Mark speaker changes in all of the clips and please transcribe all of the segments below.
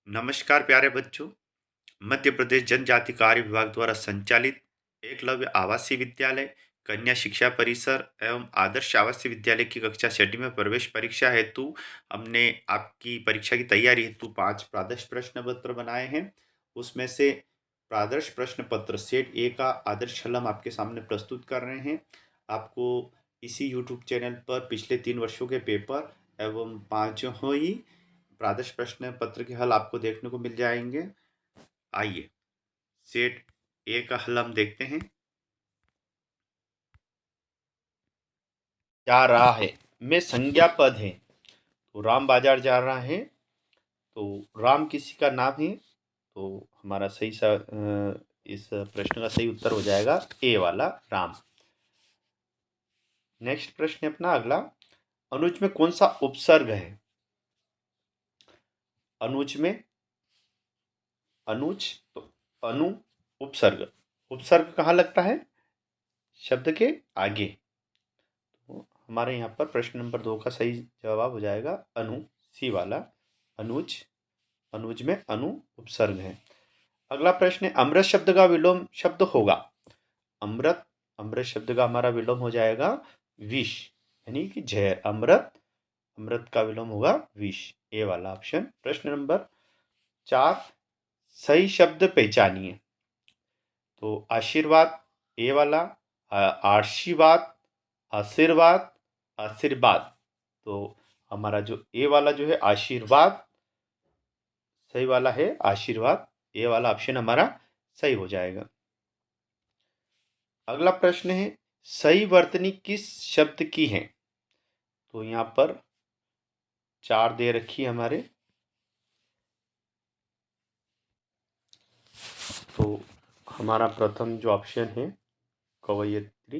Speaker 1: नमस्कार प्यारे बच्चों। मध्य प्रदेश जनजाति कार्य विभाग द्वारा संचालित एकलव्य आवासीय विद्यालय, कन्या शिक्षा परिसर एवं आदर्श आवासीय विद्यालय की कक्षा छठी में प्रवेश परीक्षा हेतु हमने आपकी परीक्षा की तैयारी हेतु 5 प्रादर्श प्रश्न पत्र बनाए हैं। उसमें से प्रादर्श प्रश्न पत्र सेट ए का आदर्श हल हम आपके सामने प्रस्तुत कर रहे हैं। आपको इसी यूट्यूब चैनल पर पिछले 3 वर्षों के पेपर एवं 5 ही प्रादर्श प्रश्न पत्र के हल आपको देखने को मिल जाएंगे। आइए सेट ए का हल हम देखते हैं। जा रहा है में संज्ञा पद है, तो राम बाजार जा रहा है, तो राम किसी का नाम है, तो हमारा इस प्रश्न का सही उत्तर हो जाएगा ए वाला राम। नेक्स्ट प्रश्न है अपना अगला, अनुज में कौन सा उपसर्ग है? अनुज में अनुज, तो अनु उपसर्ग, उपसर्ग कहाँ लगता है? शब्द के आगे। तो हमारे यहाँ पर प्रश्न नंबर 2 का सही जवाब हो जाएगा अनु, सी वाला अनुज। अनुज में अनु उपसर्ग है। अगला प्रश्न है, अमृत शब्द का विलोम शब्द होगा। अमृत, अमृत शब्द का हमारा विलोम हो जाएगा विष, यानी कि जहर। अमृत, अमृत का विलोम होगा विष, ए वाला ऑप्शन। प्रश्न नंबर 4, सही शब्द पहचानिए। तो आशीर्वाद ए वाला, आशीर्वाद, आशीर्वाद, आशीर्वाद। तो हमारा जो ए वाला जो है आशीर्वाद सही वाला है, आशीर्वाद, ए वाला ऑप्शन हमारा सही हो जाएगा। अगला प्रश्न है, सही वर्तनी किस शब्द की है? तो यहाँ पर 4 दे रखी है हमारे। तो हमारा प्रथम जो ऑप्शन है कवयित्री,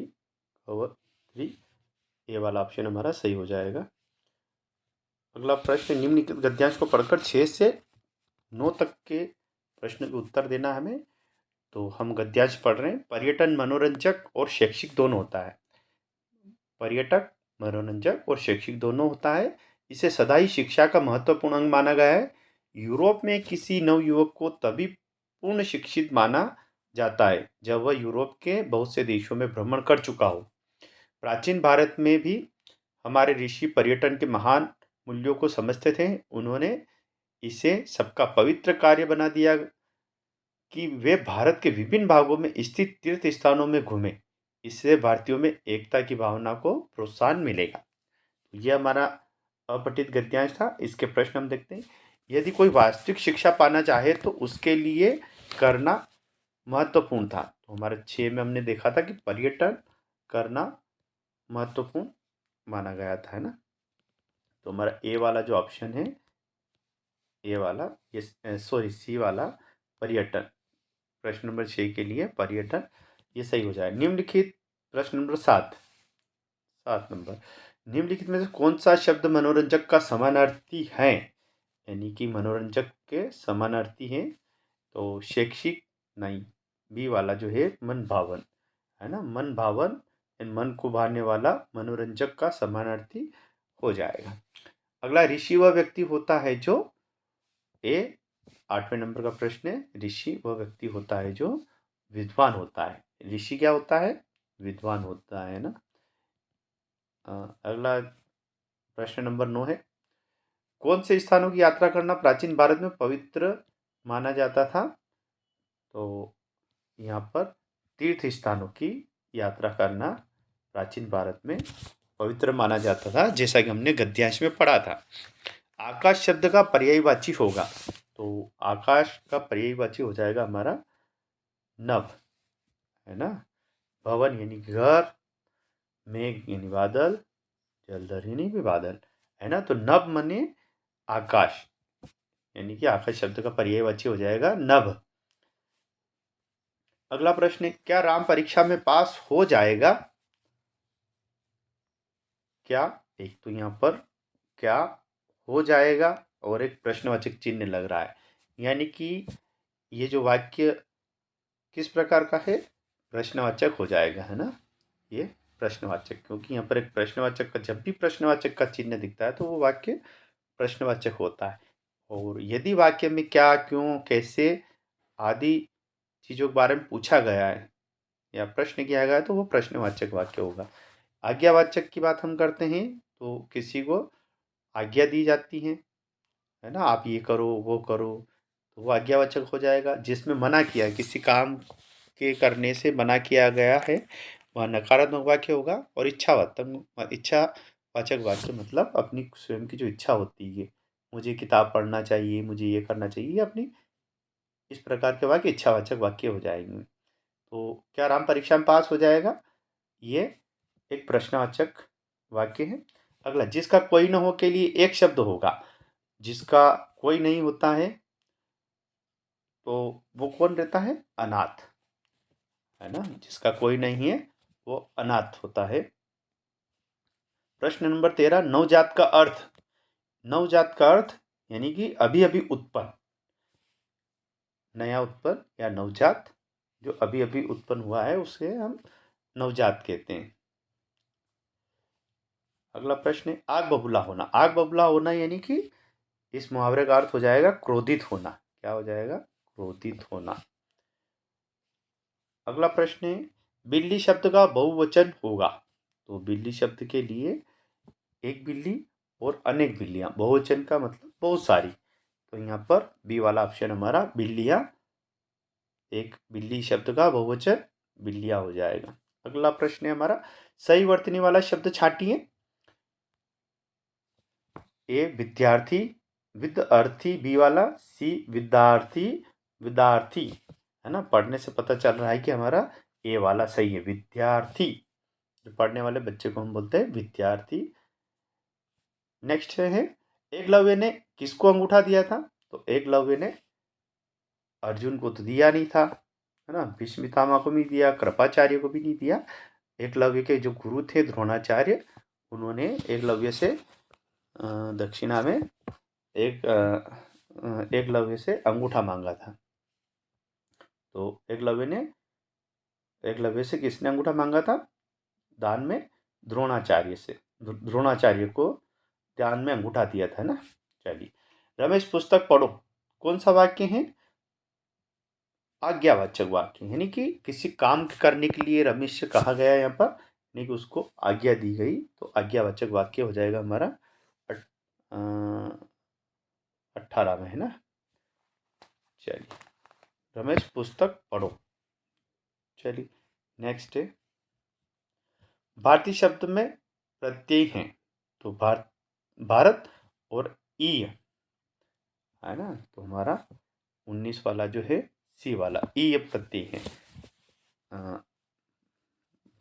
Speaker 1: कवयित्री, ये वाला ऑप्शन हमारा सही हो जाएगा। अगला प्रश्न, निम्नलिखित गद्यांश को पढ़कर 6 से 9 तक के प्रश्न के उत्तर देना हमें। तो हम गद्यांश पढ़ रहे हैं। पर्यटन मनोरंजक और शैक्षिक दोनों होता है। पर्यटक, मनोरंजक और शैक्षिक दोनों होता है। इसे सदा ही शिक्षा का महत्वपूर्ण अंग माना गया है। यूरोप में किसी नवयुवक को तभी पूर्ण शिक्षित माना जाता है जब वह यूरोप के बहुत से देशों में भ्रमण कर चुका हो। प्राचीन भारत में भी हमारे ऋषि पर्यटन के महान मूल्यों को समझते थे। उन्होंने इसे सबका पवित्र कार्य बना दिया कि वे भारत के विभिन्न भागों में स्थित तीर्थ स्थानों में घूमें। इससे भारतीयों में एकता की भावना को प्रोत्साहन मिलेगा। यह हमारा अपठित गद्यांश था। इसके प्रश्न हम देखते हैं। यदि कोई वास्तविक शिक्षा पाना चाहे तो उसके लिए करना महत्वपूर्ण था। तो हमारे 6 में हमने देखा था कि पर्यटन करना महत्वपूर्ण माना गया था, है ना। तो हमारा ए वाला जो ऑप्शन है, ए वाला, ये सॉरी सी वाला पर्यटन, प्रश्न नंबर 6 के लिए पर्यटन, ये सही हो जाए। निम्नलिखित प्रश्न नंबर 7, 7 नंबर, निम्नलिखित में से कौन सा शब्द मनोरंजक का समानार्थी है? यानी कि मनोरंजक के समानार्थी है। तो शैक्षिक नहीं, बी वाला जो है मन भावन, है ना। मन भावन, मन को भाने वाला मनोरंजक का समानार्थी हो जाएगा। अगला, ऋषि वह व्यक्ति होता है जो, ए 8वें नंबर का प्रश्न है, ऋषि वह व्यक्ति होता है जो विद्वान होता है। ऋषि क्या होता है? विद्वान होता है ना। अगला प्रश्न नंबर 9 है, कौन से स्थानों की यात्रा करना प्राचीन भारत में पवित्र माना जाता था? तो यहाँ पर तीर्थ स्थानों की यात्रा करना प्राचीन भारत में पवित्र माना जाता था, जैसा कि हमने गद्यांश में पढ़ा था। आकाश शब्द का पर्यायवाची होगा। तो आकाश का पर्यायवाची हो जाएगा हमारा नभ, है ना। भवन यानी घर, मेघ यानी बादल, जलधर यानी भी बादल, है ना। तो नभ माने आकाश, यानी कि आकाश शब्द का पर्यायवाची हो जाएगा नभ। अगला प्रश्न है, क्या राम परीक्षा में पास हो जाएगा? क्या, एक तो यहाँ पर क्या हो जाएगा और एक प्रश्नवाचक चिन्ह लग रहा है, यानी कि ये जो वाक्य किस प्रकार का है? प्रश्नवाचक हो जाएगा, है ना। ये प्रश्नवाचक, क्योंकि यहाँ पर एक प्रश्नवाचक का, जब भी प्रश्नवाचक का चिन्ह दिखता है तो वो वाक्य प्रश्नवाचक होता है। और यदि वाक्य में क्या, क्यों, कैसे आदि चीज़ों के बारे में पूछा गया है या प्रश्न किया गया है तो वो प्रश्नवाचक वाक्य होगा। आज्ञावाचक की बात हम करते हैं तो किसी को आज्ञा दी जाती है ना, आप ये करो वो करो, तो वो आज्ञावाचक हो जाएगा। जिसमें मना किया है, किसी काम के करने से मना किया गया है, वह नकारात्मक वाक्य होगा। और इच्छावाचक वाक्य मतलब अपनी स्वयं की जो इच्छा होती है, मुझे किताब पढ़ना चाहिए, मुझे ये करना चाहिए, ये अपनी इस प्रकार के वाक्य इच्छावाचक वाक्य हो जाएंगे। तो क्या राम परीक्षा में पास हो जाएगा, ये एक प्रश्नवाचक वाक्य है। अगला, जिसका कोई न हो के लिए एक शब्द होगा। जिसका कोई नहीं होता है तो वो कौन रहता है, अनाथ, है ना। जिसका कोई नहीं है वो अनाथ होता है। प्रश्न नंबर 13, नवजात का अर्थ। नवजात का अर्थ यानी कि अभी अभी उत्पन्न, नया उत्पन्न या नवजात, जो अभी अभी उत्पन्न हुआ है उसे हम नवजात कहते हैं। अगला प्रश्न है आग बबूला होना। आग बबूला होना यानी कि इस मुहावरे का अर्थ हो जाएगा क्रोधित होना। क्या हो जाएगा, क्रोधित होना। अगला प्रश्न है बिल्ली शब्द का बहुवचन होगा। तो बिल्ली शब्द के लिए एक बिल्ली और अनेक बिल्लियां, बहुवचन का मतलब बहुत सारी। तो यहाँ पर बी वाला ऑप्शन हमारा बिल्लियां, एक बिल्ली शब्द का बहुवचन बिल्लियां हो जाएगा। अगला प्रश्न है हमारा सही वर्तनी वाला शब्द छांटिए। ए विद्यार्थी, विद्यार्थी बी वाला, सी विद्यार्थी, विद्यार्थी, है ना। पढ़ने से पता चल रहा है कि हमारा ए वाला सही है, विद्यार्थी। जो पढ़ने वाले बच्चे को हम बोलते हैं विद्यार्थी। नेक्स्ट है एकलव्य ने किसको अंगूठा दिया था। तो एकलव्य ने अर्जुन को तो दिया नहीं था, है ना। भीष्म पितामह को भी दिया, कृपाचार्य को भी नहीं दिया। एकलव्य के जो गुरु थे द्रोणाचार्य, उन्होंने एकलव्य से दक्षिणा में एकलव्य से अंगूठा मांगा था। तो एकलव्य से किसने अंगूठा मांगा था, दान में द्रोणाचार्य से, द्रोणाचार्य को दान में अंगूठा दिया था ना। चलिए, रमेश पुस्तक पढ़ो कौन सा वाक्य है, आज्ञावाचक वाक्य, यानी कि किसी काम करने के लिए रमेश से कहा गया यहाँ पर, यानी कि उसको आज्ञा दी गई, तो आज्ञावाचक वाक्य हो जाएगा हमारा 18 में, है ना। चलिए, रमेश पुस्तक पढ़ो। चलिए, नेक्स्ट है भारतीय शब्द में प्रत्यय हैं। तो भारत और ई, है ना। तो हमारा 19 वाला जो है सी वाला ई प्रत्यय है,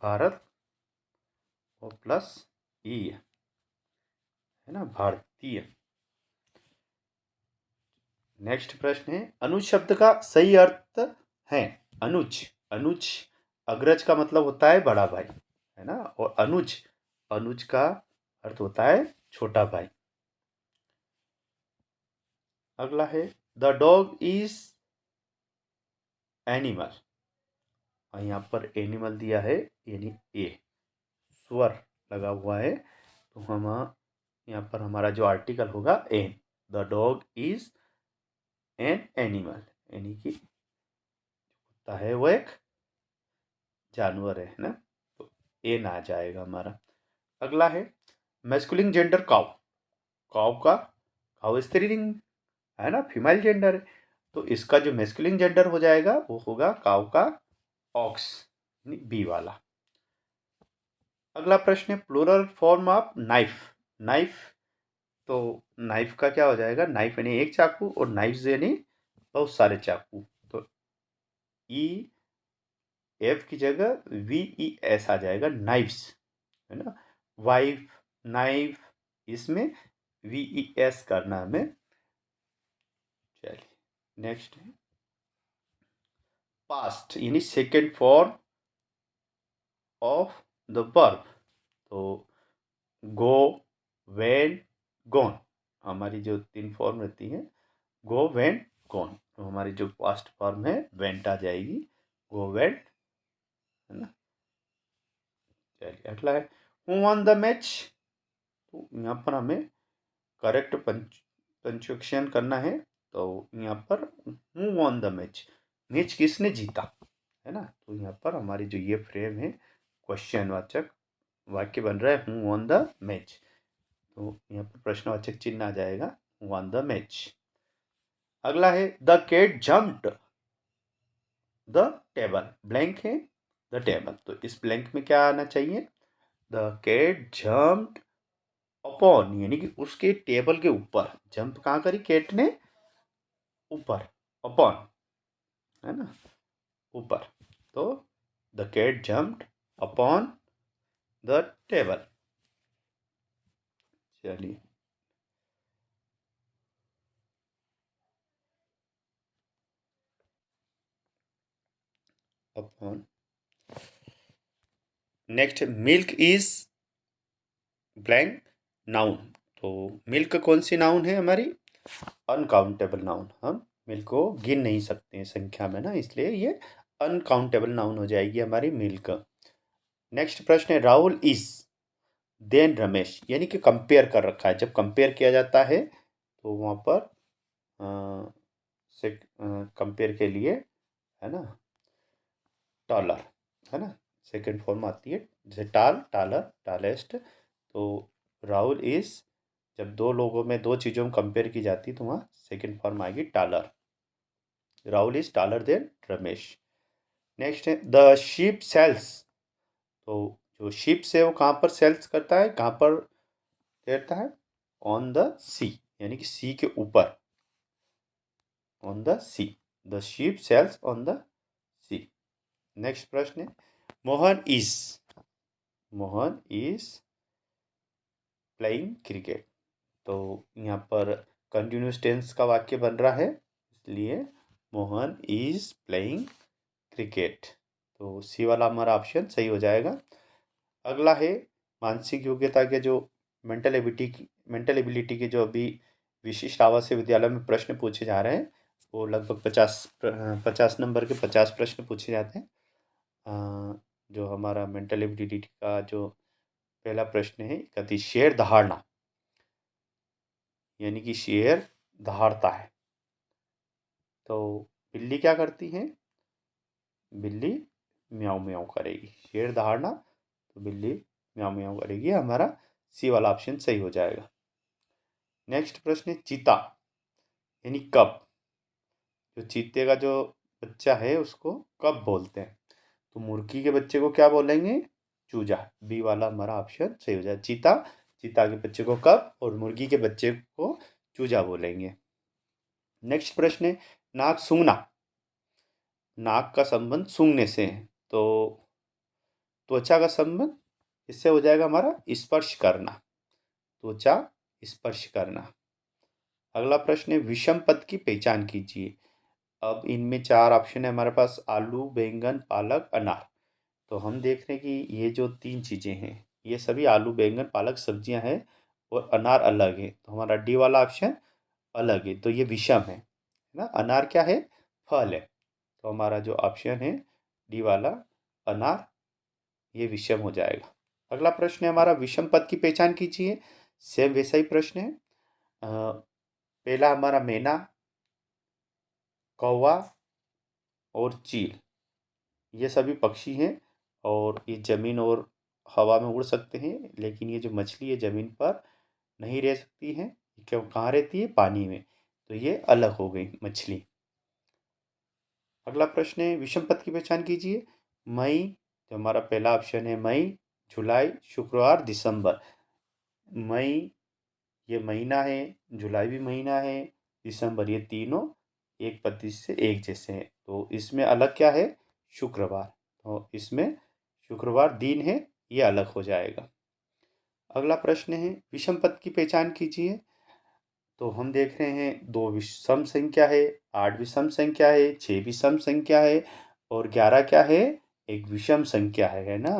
Speaker 1: भारत और प्लस ई, है ना, भारतीय। नेक्स्ट प्रश्न है अनुज शब्द का सही अर्थ है। अनुज, अनुज अग्रज का मतलब होता है बड़ा भाई, है ना। और अनुज, अनुज का अर्थ होता है छोटा भाई। अगला है द डॉग इज एनिमल। और यहाँ पर एनिमल दिया है यानी ए, स्वर लगा हुआ है, तो हम यहाँ पर हमारा जो आर्टिकल होगा an. The dog is an animal, यानी कि कुत्ता है वो एक जानवर है ना। तो एन आ जाएगा हमारा। अगला है मैस्कुलिन जेंडर काउ। काउ स्त्रीलिंग, है ना, फीमेल जेंडर है। तो इसका जो मैस्कुलिन जेंडर हो जाएगा वो होगा काउ का ऑक्स, बी वाला। अगला प्रश्न है plural form of knife. Knife, तो नाइफ का क्या हो जाएगा, नाइफ यानी एक चाकू और नाइफ्स यानी बहुत सारे चाकू। तो ई एफ की जगह वी ई एस आ जाएगा, नाइफ्स, है ना। वाइफ, नाइफ, इसमें वी ई एस करना हमें। चलिए, नेक्स्ट है पास्ट यानी second form of the verb. तो गो, वेन, गॉन, हमारी जो 3 फॉर्म रहती है, गो, वेंट, गॉन, तो हमारी जो पास्ट फॉर्म है वेंट आ जाएगी, गो, वेंट, है ना। चलिए, अगला है हु वन द मैच। तो यहाँ पर हमें करेक्ट पंचुएशन करना है तो यहाँ पर who won the match, match किसने जीता, है ना। तो यहाँ पर हमारी जो ये फ्रेम है क्वेश्चन वाचक वाक्य बन रहा है हु वॉन द मैच, तो यहाँ पर प्रश्नवाचक चिन्ह आ जाएगा हु वॉन द मैच। अगला है the cat jumped the table, blank है द टेबल, तो इस ब्लैंक में क्या आना चाहिए, द कैट जम्प्ड अपॉन, यानी कि उसके टेबल के ऊपर, जंप कहाँ करी कैट ने, ऊपर, अपॉन, है ना, ऊपर, तो the cat jumped upon the table. चलिए upon, next milk is blank noun, तो मिल्क कौन सी नाउन है हमारी, अनकाउंटेबल नाउन, हम मिल्क को गिन नहीं सकते हैं संख्या में ना, इसलिए ये अनकाउंटेबल नाउन हो जाएगी हमारी मिल्क। नेक्स्ट प्रश्न है राहुल इज देन रमेश, यानी कि कंपेयर कर रखा है, जब कंपेयर किया जाता है तो वहाँ पर से कंपेयर के लिए, है ना, टॉलर, है ना, सेकंड फॉर्म आती है, जैसे टाल, टालर, टालेस्ट, तो राहुल इज, जब दो लोगों में दो चीज़ों में कंपेयर की जाती तो वहाँ सेकंड फॉर्म आएगी taller, Rahul is taller than Ramesh. Next है द शीप सेल्स, तो जो शिप है वो कहाँ पर सेल्स करता है, कहाँ पर तैरता है, ऑन द सी, यानी कि सी के ऊपर, on the sea, the ship sails on the sea. Next प्रश्न है Mohan is, Mohan is playing cricket, तो यहाँ पर कंटिन्यूस टेंस का वाक्य बन रहा है, इसलिए मोहन इज प्लेइंग क्रिकेट, तो सी वाला हमारा ऑप्शन सही हो जाएगा। अगला है मानसिक योग्यता के जो मेंटल एबिलिटी के जो अभी विशिष्ट आवासीय विद्यालय में प्रश्न पूछे जा रहे हैं, वो लगभग 50 नंबर के 50 प्रश्न पूछे जाते हैं। जो हमारा मेंटल एबिलिटी का जो पहला प्रश्न है, कति शेर दहाड़ना, यानी कि शेर दहाड़ता है, तो बिल्ली क्या करती है, बिल्ली म्याऊं म्याऊं करेगी, शेर दहाड़ना तो बिल्ली म्याऊं म्याऊं करेगी, हमारा सी वाला ऑप्शन सही हो जाएगा। नेक्स्ट प्रश्न है चीता, यानी कब, जो चीते का जो बच्चा है उसको कब बोलते हैं, तो मुर्गी के बच्चे को क्या बोलेंगे, चूजा, बी वाला हमारा ऑप्शन सही हो जाएगा, चीता, चीता के बच्चे को कब और मुर्गी के बच्चे को चूजा बोलेंगे। नेक्स्ट प्रश्न है नाक सूंघना, नाक का संबंध सूंघने से है, तो त्वचा का संबंध इससे हो जाएगा हमारा स्पर्श करना, त्वचा स्पर्श करना। अगला प्रश्न है विषम पद की पहचान कीजिए, अब इनमें चार ऑप्शन है हमारे पास, आलू, बैंगन, पालक, अनार, तो हम देख रहे हैं कि ये जो तीन चीज़ें हैं ये सभी आलू, बैंगन, पालक सब्जियां हैं और अनार अलग है, तो हमारा डी वाला ऑप्शन अलग है, तो ये विषम है ना, अनार क्या है, फल है, तो हमारा जो ऑप्शन है डी वाला अनार, ये विषम हो जाएगा। अगला प्रश्न है हमारा विषम पद की पहचान कीजिए, सेम वैसा ही प्रश्न है। पहला हमारा मैना, कौवा और चील, ये सभी पक्षी हैं और ये ज़मीन और हवा में उड़ सकते हैं, लेकिन ये जो मछली है ज़मीन पर नहीं रह सकती है, क्यों, कहाँ रहती है, पानी में, तो ये अलग हो गई मछली। अगला प्रश्न है विषम पद की पहचान कीजिए, मई, जो हमारा पहला ऑप्शन है मई, जुलाई, शुक्रवार, दिसंबर, मई ये महीना है, जुलाई भी महीना है, दिसंबर, ये तीनों एक पद्धति से एक जैसे हैं, तो इसमें अलग क्या है, शुक्रवार, तो इसमें शुक्रवार दिन है, ये अलग हो जाएगा। अगला प्रश्न है विषम पद की पहचान कीजिए, तो हम देख रहे हैं दो विषम संख्या है, 8 विषम संख्या है, 6 विषम संख्या है और 11 क्या है, एक विषम संख्या है ना,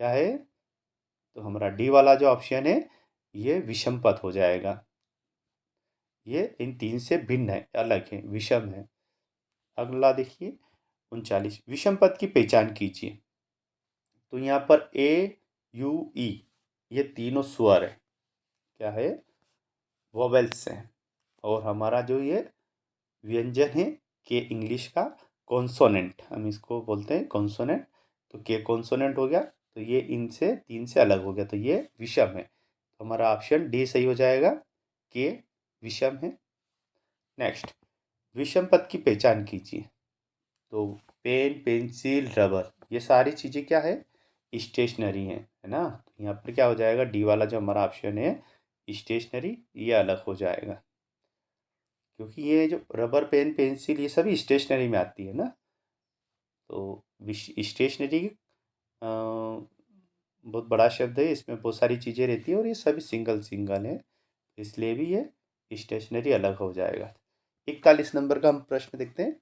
Speaker 1: क्या है, तो हमारा डी वाला जो ऑप्शन है ये विषम पद हो जाएगा, ये इन तीन से भिन्न है, अलग है, विषम है। अगला देखिए 39 विषम पद की पहचान कीजिए, तो यहाँ पर ए, यू, ई, ये तीनों स्वर है, क्या है, वोवेल्स हैं, और हमारा जो ये व्यंजन है के इंग्लिश का कॉन्सोनेंट, हम इसको बोलते हैं कॉन्सोनेंट। तो के कॉन्सोनेंट हो गया, तो ये इनसे 3 से अलग हो गया, तो ये विषम है। तो हमारा ऑप्शन डी सही हो जाएगा, के विषम है। नेक्स्ट, विषम पद की पहचान कीजिए। तो पेन, पेंसिल, रबर, ये सारी चीज़ें क्या है, स्टेशनरी है ना। तो यहाँ पर क्या हो जाएगा, डी वाला जो हमारा ऑप्शन है स्टेशनरी, ये अलग हो जाएगा, क्योंकि ये जो रबर, पेन, पेंसिल, ये सभी स्टेशनरी में आती है ना। तो स्टेशनरी बहुत बड़ा शब्द है, इसमें बहुत सारी चीज़ें रहती है और ये सभी सिंगल सिंगल है, इसलिए भी ये स्टेशनरी अलग हो जाएगा। 41 नंबर का हम प्रश्न देखते हैं,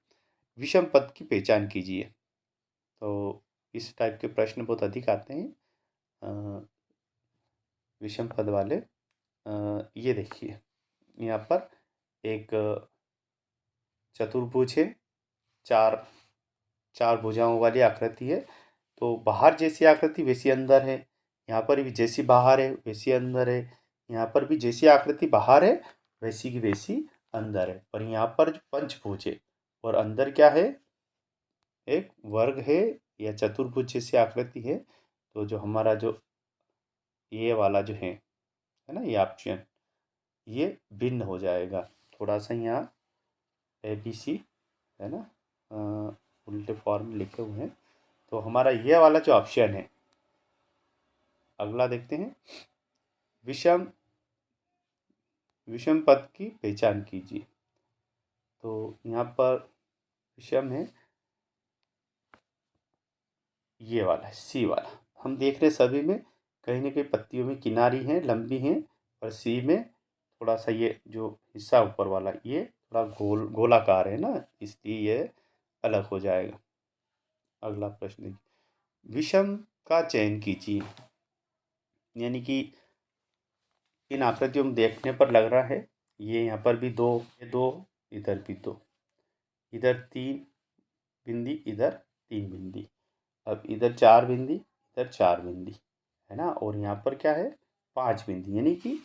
Speaker 1: विषम पद की पहचान कीजिए। तो इस टाइप के प्रश्न बहुत अधिक आते हैं विषम पद वाले। ये देखिए, यहाँ पर एक चतुर्भुज है, चार चार भुजाओं वाली आकृति है। तो बाहर जैसी आकृति वैसी अंदर है, यहाँ पर भी जैसी बाहर है वैसी अंदर है, यहाँ पर भी जैसी आकृति बाहर है वैसी की वैसी अंदर है। पर यहाँ पर जो पंचभुज है और अंदर क्या है, एक वर्ग है या चतुर्भुज जैसी आकृति है। तो जो हमारा जो ये वाला जो है ना, ये ऑप्शन, ये भिन्न हो जाएगा। थोड़ा सा यहाँ ABC है ना, उल्टे फॉर्म लिखे हुए हैं। तो हमारा ये वाला जो ऑप्शन है, अगला देखते हैं, विषम विषम पद की पहचान कीजिए। तो यहाँ पर विषम है ये वाला, सी वाला। हम देख रहे सभी में कहीं ना कहीं पत्तियों में किनारी हैं, लंबी हैं, और सी में थोड़ा सा ये जो हिस्सा ऊपर वाला ये थोड़ा गोलाकार है ना, इसलिए ये अलग हो जाएगा। अगला प्रश्न, विषम का चयन कीजिए। यानी कि इन आकृतियों में देखने पर लग रहा है, ये यहाँ पर भी दो, ये दो, इधर भी दो, इधर 3 बिंदी, इधर 3 बिंदी, अब इधर 4 बिंदी, इधर 4 बिंदी, है ना। और यहाँ पर क्या है, 5 बिंदी, यानी कि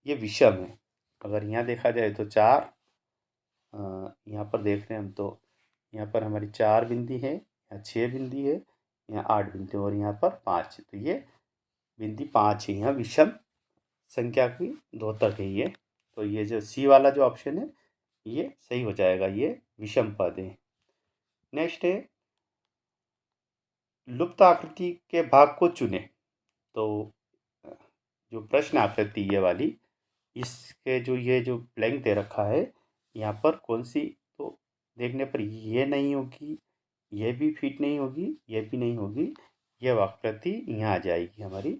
Speaker 1: ये विषम है। अगर यहाँ देखा जाए तो 4, यहाँ पर देख रहे हैं हम, तो यहाँ पर हमारी 4 बिंदी है, यहाँ 6 बिंदी है, यहाँ 8 बिंदी, और यहाँ पर 5, तो ये बिंदी 5 है, यहाँ विषम संख्या की द्योतक है ये। तो ये जो सी वाला जो ऑप्शन है ये सही हो जाएगा, ये विषम पद है। नेक्स्ट है, लुप्त आकृति के भाग को चुने। तो जो प्रश्न आकृति ये वाली, इसके जो ये जो ब्लैंक दे रखा है, यहाँ पर कौन सी, तो देखने पर ये नहीं होगी, ये भी फिट नहीं होगी, ये भी नहीं होगी, ये आकृति यहाँ आ जाएगी हमारी।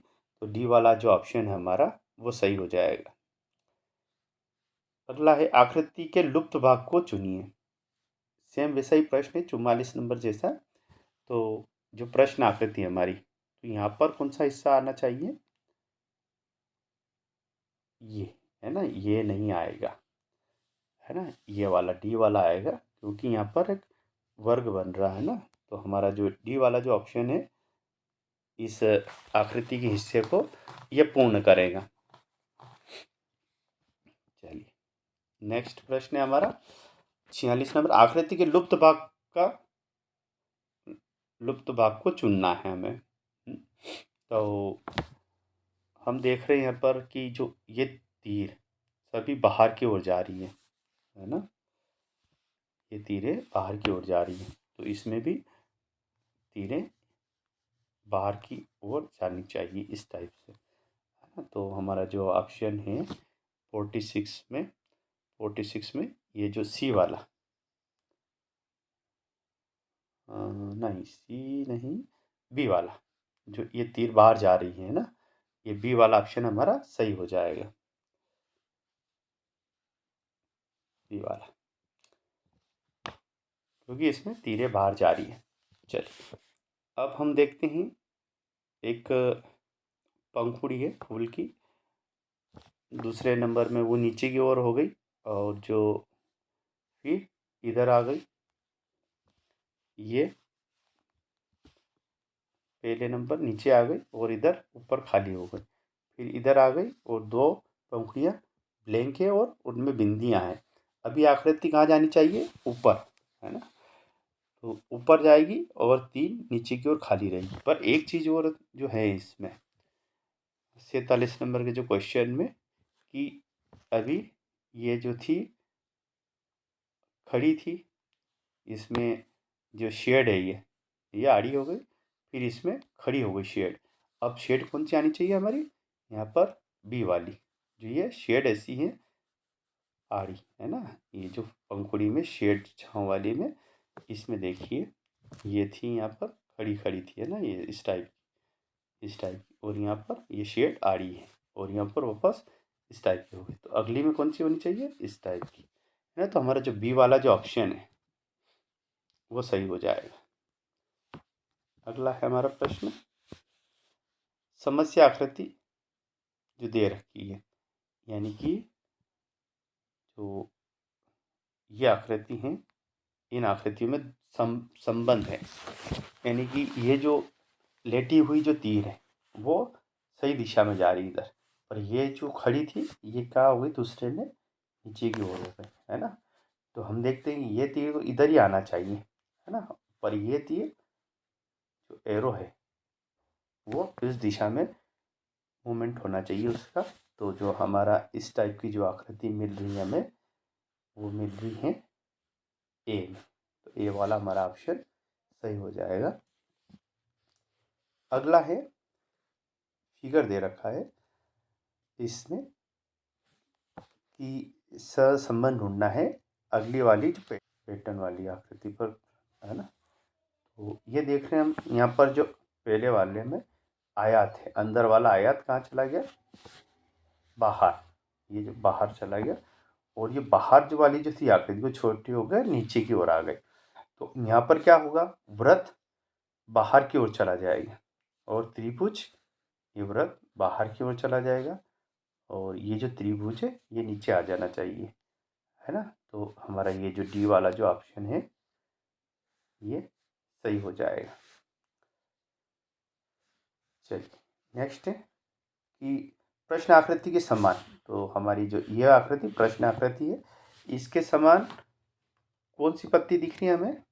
Speaker 1: तो डी वाला जो ऑप्शन है हमारा वो सही हो जाएगा। अगला है, आकृति के लुप्त भाग को चुनिए। सेम वैसा ही प्रश्न है, 44 नंबर जैसा। तो जो प्रश्न आकृति है हमारी, तो यहाँ पर कौन सा हिस्सा आना चाहिए, ये है ना, ये नहीं आएगा, है ना, ये वाला डी वाला आएगा, क्योंकि यहाँ पर एक वर्ग बन रहा है ना। तो हमारा जो डी वाला जो ऑप्शन है इस आकृति के हिस्से को ये पूर्ण करेगा। चलिए, नेक्स्ट प्रश्न है हमारा 46 नंबर, आकृति के लुप्त भाग को चुनना है हमें। तो हम देख रहे हैं यहाँ पर कि जो ये तीर सभी बाहर की ओर जा रही है ना, ये तीरें बाहर की ओर जा रही हैं, तो इसमें भी तीरें बाहर की ओर जानी चाहिए इस टाइप से, है ना। तो हमारा जो ऑप्शन है 46 में ये जो सी वाला, नहीं सी नहीं, बी वाला, जो ये तीर बाहर जा रही है ना, ये बी वाला ऑप्शन हमारा सही हो जाएगा, बी वाला, क्योंकि इसमें तीरें बाहर जा रही है। चलिए, अब हम देखते हैं, एक पंखुड़ी है फूल की, दूसरे नंबर में वो नीचे की ओर हो गई, और जो फिर इधर आ गई, ये पहले नंबर नीचे आ गई और इधर ऊपर खाली हो गई, फिर इधर आ गई और 2 पंखुड़ियाँ ब्लैंक है और उनमें बिंदियाँ हैं। अभी आकृति कहाँ जानी चाहिए? ऊपर, है ना। तो ऊपर जाएगी और 3 नीचे की ओर खाली रहेगी। पर एक चीज़ और जो है इसमें 47 नंबर के जो क्वेश्चन में, कि अभी ये जो थी खड़ी थी, इसमें जो शेड है ये आड़ी हो गई, फिर इसमें खड़ी हो गई शेड। अब शेड कौन सी आनी चाहिए हमारी? यहाँ पर बी वाली, जो ये शेड ऐसी है आड़ी, है ना। ये जो पंखुड़ी में शेड छाँव वाली में, इसमें देखिए ये थी यहाँ पर खड़ी खड़ी थी, है ना, ये इस टाइप की, और यहाँ पर ये शेड आड़ी है, और यहाँ पर वापस इस टाइप की हो गई। तो अगली में कौन सी होनी चाहिए? इस टाइप की, है ना। तो हमारा जो बी वाला जो ऑप्शन है वो सही हो जाएगा। अगला है हमारा प्रश्न, समस्या आकृति जो दे रखी है, यानी कि जो ये आकृति हैं, इन आकृतियों में संबंध है, यानी कि ये जो लेटी हुई जो तीर है वो सही दिशा में जा रही है इधर, पर ये जो खड़ी थी ये क्या हो गई? दूसरे में नीचे की ओर हो गई, है ना। तो हम देखते हैं ये तीर तो इधर ही आना चाहिए, है ना, पर ये तीर जो एरो है वो इस दिशा में मूवमेंट होना चाहिए उसका। तो जो हमारा इस टाइप की जो आकृति मिल रही है हमें, वो मिल रही है ए में। तो ए वाला हमारा ऑप्शन सही हो जाएगा। अगला है, फिगर दे रखा है इसमें कि संबंध ढूंढना है अगली वाली जो पैटर्न वाली आकृति पर, है ना। तो ये देख रहे हैं हम यहाँ पर जो पहले वाले में आयत है, अंदर वाला आयत कहाँ चला गया? बाहर, ये जो बाहर चला गया, और ये बाहर जो वाली जो थी आकृति वो छोटी हो गई, नीचे की ओर आ गई। तो यहाँ पर क्या होगा? वृत्त बाहर की ओर चला जाएगा, और त्रिभुज, ये वृत्त बाहर की ओर चला जाएगा, और ये जो त्रिभुज है ये नीचे आ जाना चाहिए, है ना। तो हमारा ये जो डी वाला जो ऑप्शन है ये सही हो जाएगा। चलिए नेक्स्ट है कि प्रश्न आकृति के समान। तो हमारी जो ये आकृति प्रश्न आकृति है, इसके समान कौन सी पत्ती दिख रही है हमें?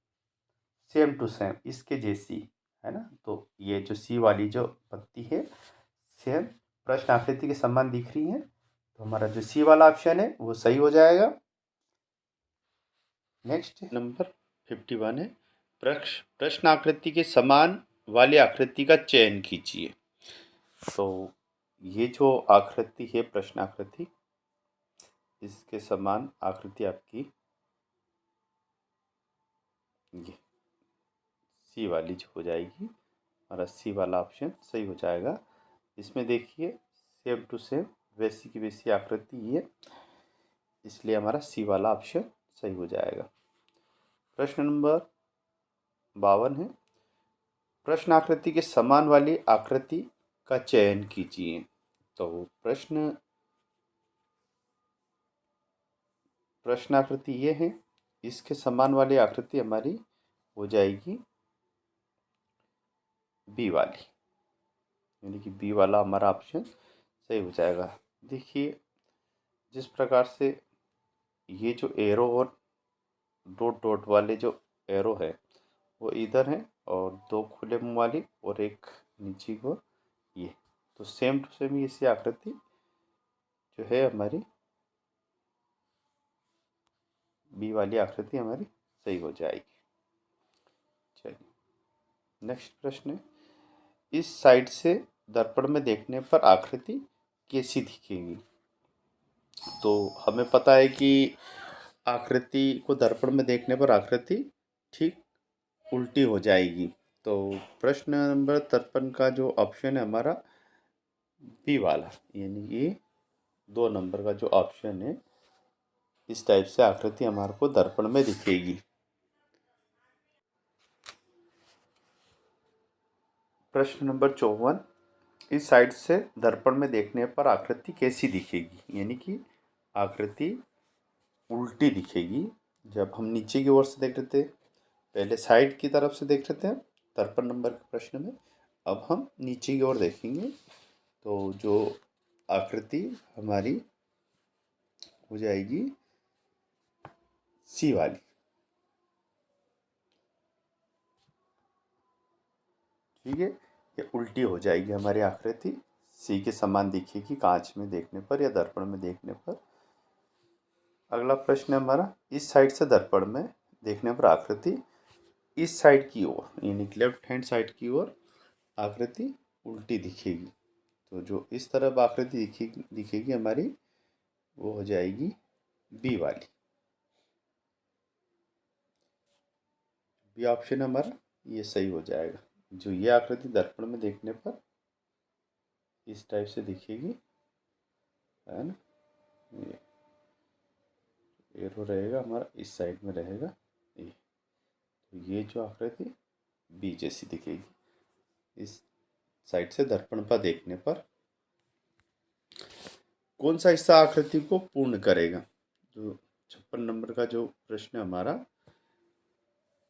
Speaker 1: सेम टू सेम, इसके जैसी, है ना। तो ये जो सी वाली जो पत्ती है सेम प्रश्न आकृति के समान दिख रही है, तो हमारा जो सी वाला ऑप्शन है वो सही हो जाएगा। नेक्स्ट नंबर 51 है, प्रश्न आकृति के समान वाली आकृति का चयन कीजिए। तो ये जो आकृति है प्रश्न आकृति, इसके समान आकृति आपकी ये सी वाली जो हो जाएगी, हमारा सी वाला ऑप्शन सही हो जाएगा। इसमें देखिए सेम टू सेम वैसी की वैसी आकृति है, इसलिए हमारा सी वाला ऑप्शन सही हो जाएगा। प्रश्न नंबर 52 है, प्रश्न आकृति के समान वाली आकृति का चयन कीजिए। तो प्रश्न आकृति ये है, इसके समान वाली आकृति हमारी हो जाएगी बी वाली, यानी कि बी वाला हमारा ऑप्शन सही हो जाएगा। देखिए जिस प्रकार से ये जो एरो और डॉट डॉट वाले जो एरो है वो इधर है, और 2 खुले मुंह वाली और एक नीचे को, ये तो सेम टू सेम इसी आकृति जो है हमारी बी वाली आकृति हमारी सही हो जाएगी। चलिए नेक्स्ट प्रश्न है, इस साइड से दर्पण में देखने पर आकृति कैसी दिखेगी? तो हमें पता है कि आकृति को दर्पण में देखने पर आकृति ठीक उल्टी हो जाएगी। तो प्रश्न नंबर 53 का जो ऑप्शन है हमारा बी वाला, यानी कि 2 नंबर का जो ऑप्शन है, इस टाइप से आकृति हमारे को दर्पण में दिखेगी। प्रश्न नंबर 54, इस साइड से दर्पण में देखने पर आकृति कैसी दिखेगी? यानी कि आकृति उल्टी दिखेगी। जब हम नीचे की ओर से देख रहे थे, पहले साइड की तरफ से देख रहे थे दर्पण नंबर के प्रश्न में, अब हम नीचे की ओर देखेंगे। तो जो आकृति हमारी हो जाएगी सी वाली। ठीक है, ये उल्टी हो जाएगी हमारी आकृति, सी के समान दिखेगी कांच में देखने पर या दर्पण में देखने पर। अगला प्रश्न है हमारा, इस साइड से दर्पण में देखने पर आकृति इस साइड की ओर, यानी कि लेफ्ट हैंड साइड की ओर आकृति उल्टी दिखेगी। तो जो इस तरफ आकृति दिखेगी हमारी, वो हो जाएगी बी वाली। बी ऑप्शन हमारा ये सही हो जाएगा। जो ये आकृति दर्पण में देखने पर इस टाइप से दिखेगी, है ना, ये एरो रहेगा हमारा इस साइड में रहेगा ये। तो ये जो आकृति बी जैसी दिखेगी इस साइड से दर्पण पर देखने पर। कौन सा हिस्सा आकृति को पूर्ण करेगा? जो 56 नंबर का जो प्रश्न है हमारा,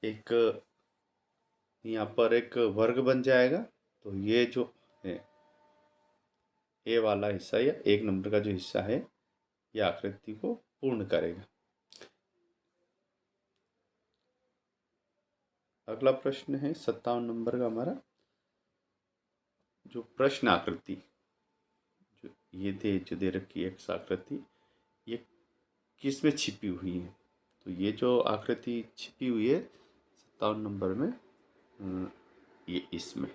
Speaker 1: एक यहाँ पर एक वर्ग बन जाएगा। तो ये जो है ए वाला हिस्सा या 1 नंबर का जो हिस्सा है, ये आकृति को पूर्ण करेगा। अगला प्रश्न है 57 नंबर का हमारा, जो प्रश्न आकृति जो ये दे रखी है एक्स आकृति, ये किस में छिपी हुई है? तो ये जो आकृति छिपी हुई है 57 नंबर में, ये इसमें,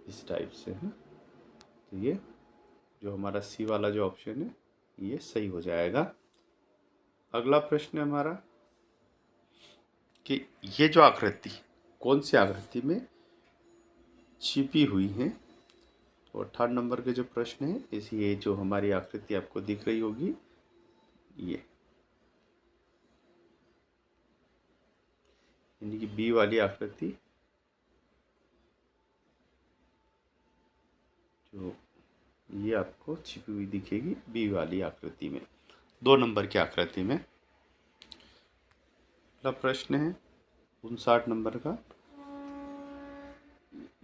Speaker 1: इस टाइप से है। तो ये जो हमारा सी वाला जो ऑप्शन है, ये सही हो जाएगा। अगला प्रश्न है हमारा कि ये जो आकृति कौन सी आकृति में छिपी हुई है? तो 58 नंबर के जो प्रश्न है, इस ये जो हमारी आकृति आपको दिख रही होगी, ये यानी कि बी वाली आकृति, जो ये आपको छिपी हुई दिखेगी बी वाली आकृति में, 2 नंबर की आकृति में। अगला प्रश्न है 59 नंबर का,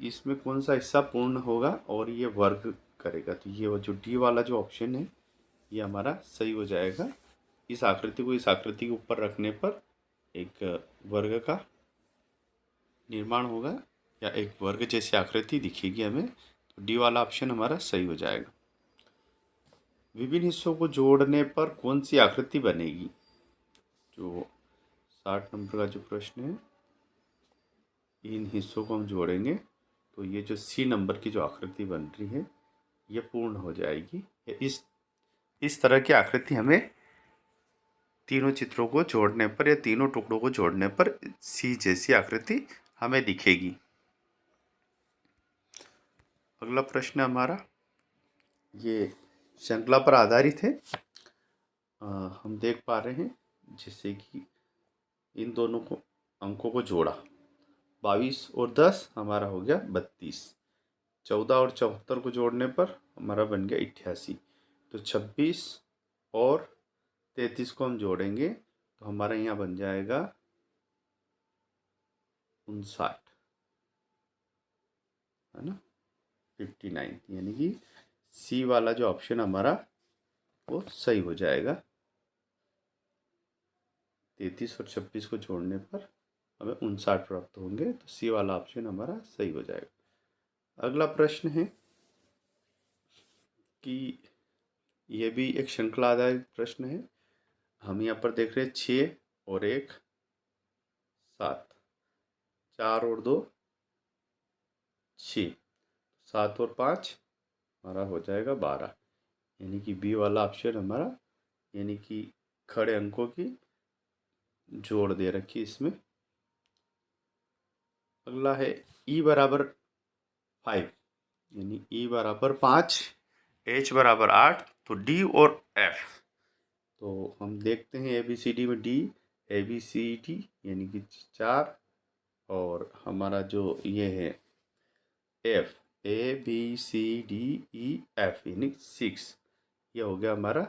Speaker 1: इसमें कौन सा हिस्सा पूर्ण होगा और ये वर्ग करेगा? तो ये जो डी वाला जो ऑप्शन है, ये हमारा सही हो जाएगा। इस आकृति को इस आकृति के ऊपर रखने पर एक वर्ग का निर्माण होगा या एक वर्ग जैसी आकृति दिखेगी हमें। तो डी वाला ऑप्शन हमारा सही हो जाएगा। विभिन्न हिस्सों को जोड़ने पर कौन सी आकृति बनेगी? जो 60 नंबर का जो प्रश्न है, इन हिस्सों को हम जोड़ेंगे तो ये जो सी नंबर की जो आकृति बन रही है, ये पूर्ण हो जाएगी। इस तरह की आकृति हमें तीनों चित्रों को जोड़ने पर या तीनों टुकड़ों को जोड़ने पर सी जैसी आकृति हमें दिखेगी। अगला प्रश्न हमारा, ये श्रृंखला पर आधारित है। हम देख पा रहे हैं जैसे कि इन दोनों को अंकों को जोड़ा, 22 और 10 हमारा हो गया 32, 14 और 74 को जोड़ने पर हमारा बन गया 88। तो 26 और 33 को हम जोड़ेंगे तो हमारा यहाँ बन जाएगा 59, है ना, 59। यानी कि सी वाला जो ऑप्शन हमारा वो सही हो जाएगा। 33 और 26 को जोड़ने पर हमें 59 प्राप्त होंगे। तो सी वाला ऑप्शन हमारा सही हो जाएगा। अगला प्रश्न है कि यह भी एक श्रृंखला आधारित प्रश्न है। हम यहाँ पर देख रहे हैं 6 और 1 7, 4 और 2 6, 7 और 5 हमारा हो जाएगा 12। यानी कि बी वाला ऑप्शन हमारा, यानी कि खड़े अंकों की जोड़ दे रखी इसमें। अगला है ई बराबर 5, यानी ई बराबर 5, एच बराबर 8, तो डी और एफ। तो हम देखते हैं ए बी सी डी में D, A B C D यानी कि 4, और हमारा जो ये है F, A B C D E F यानी 6, ये हो गया हमारा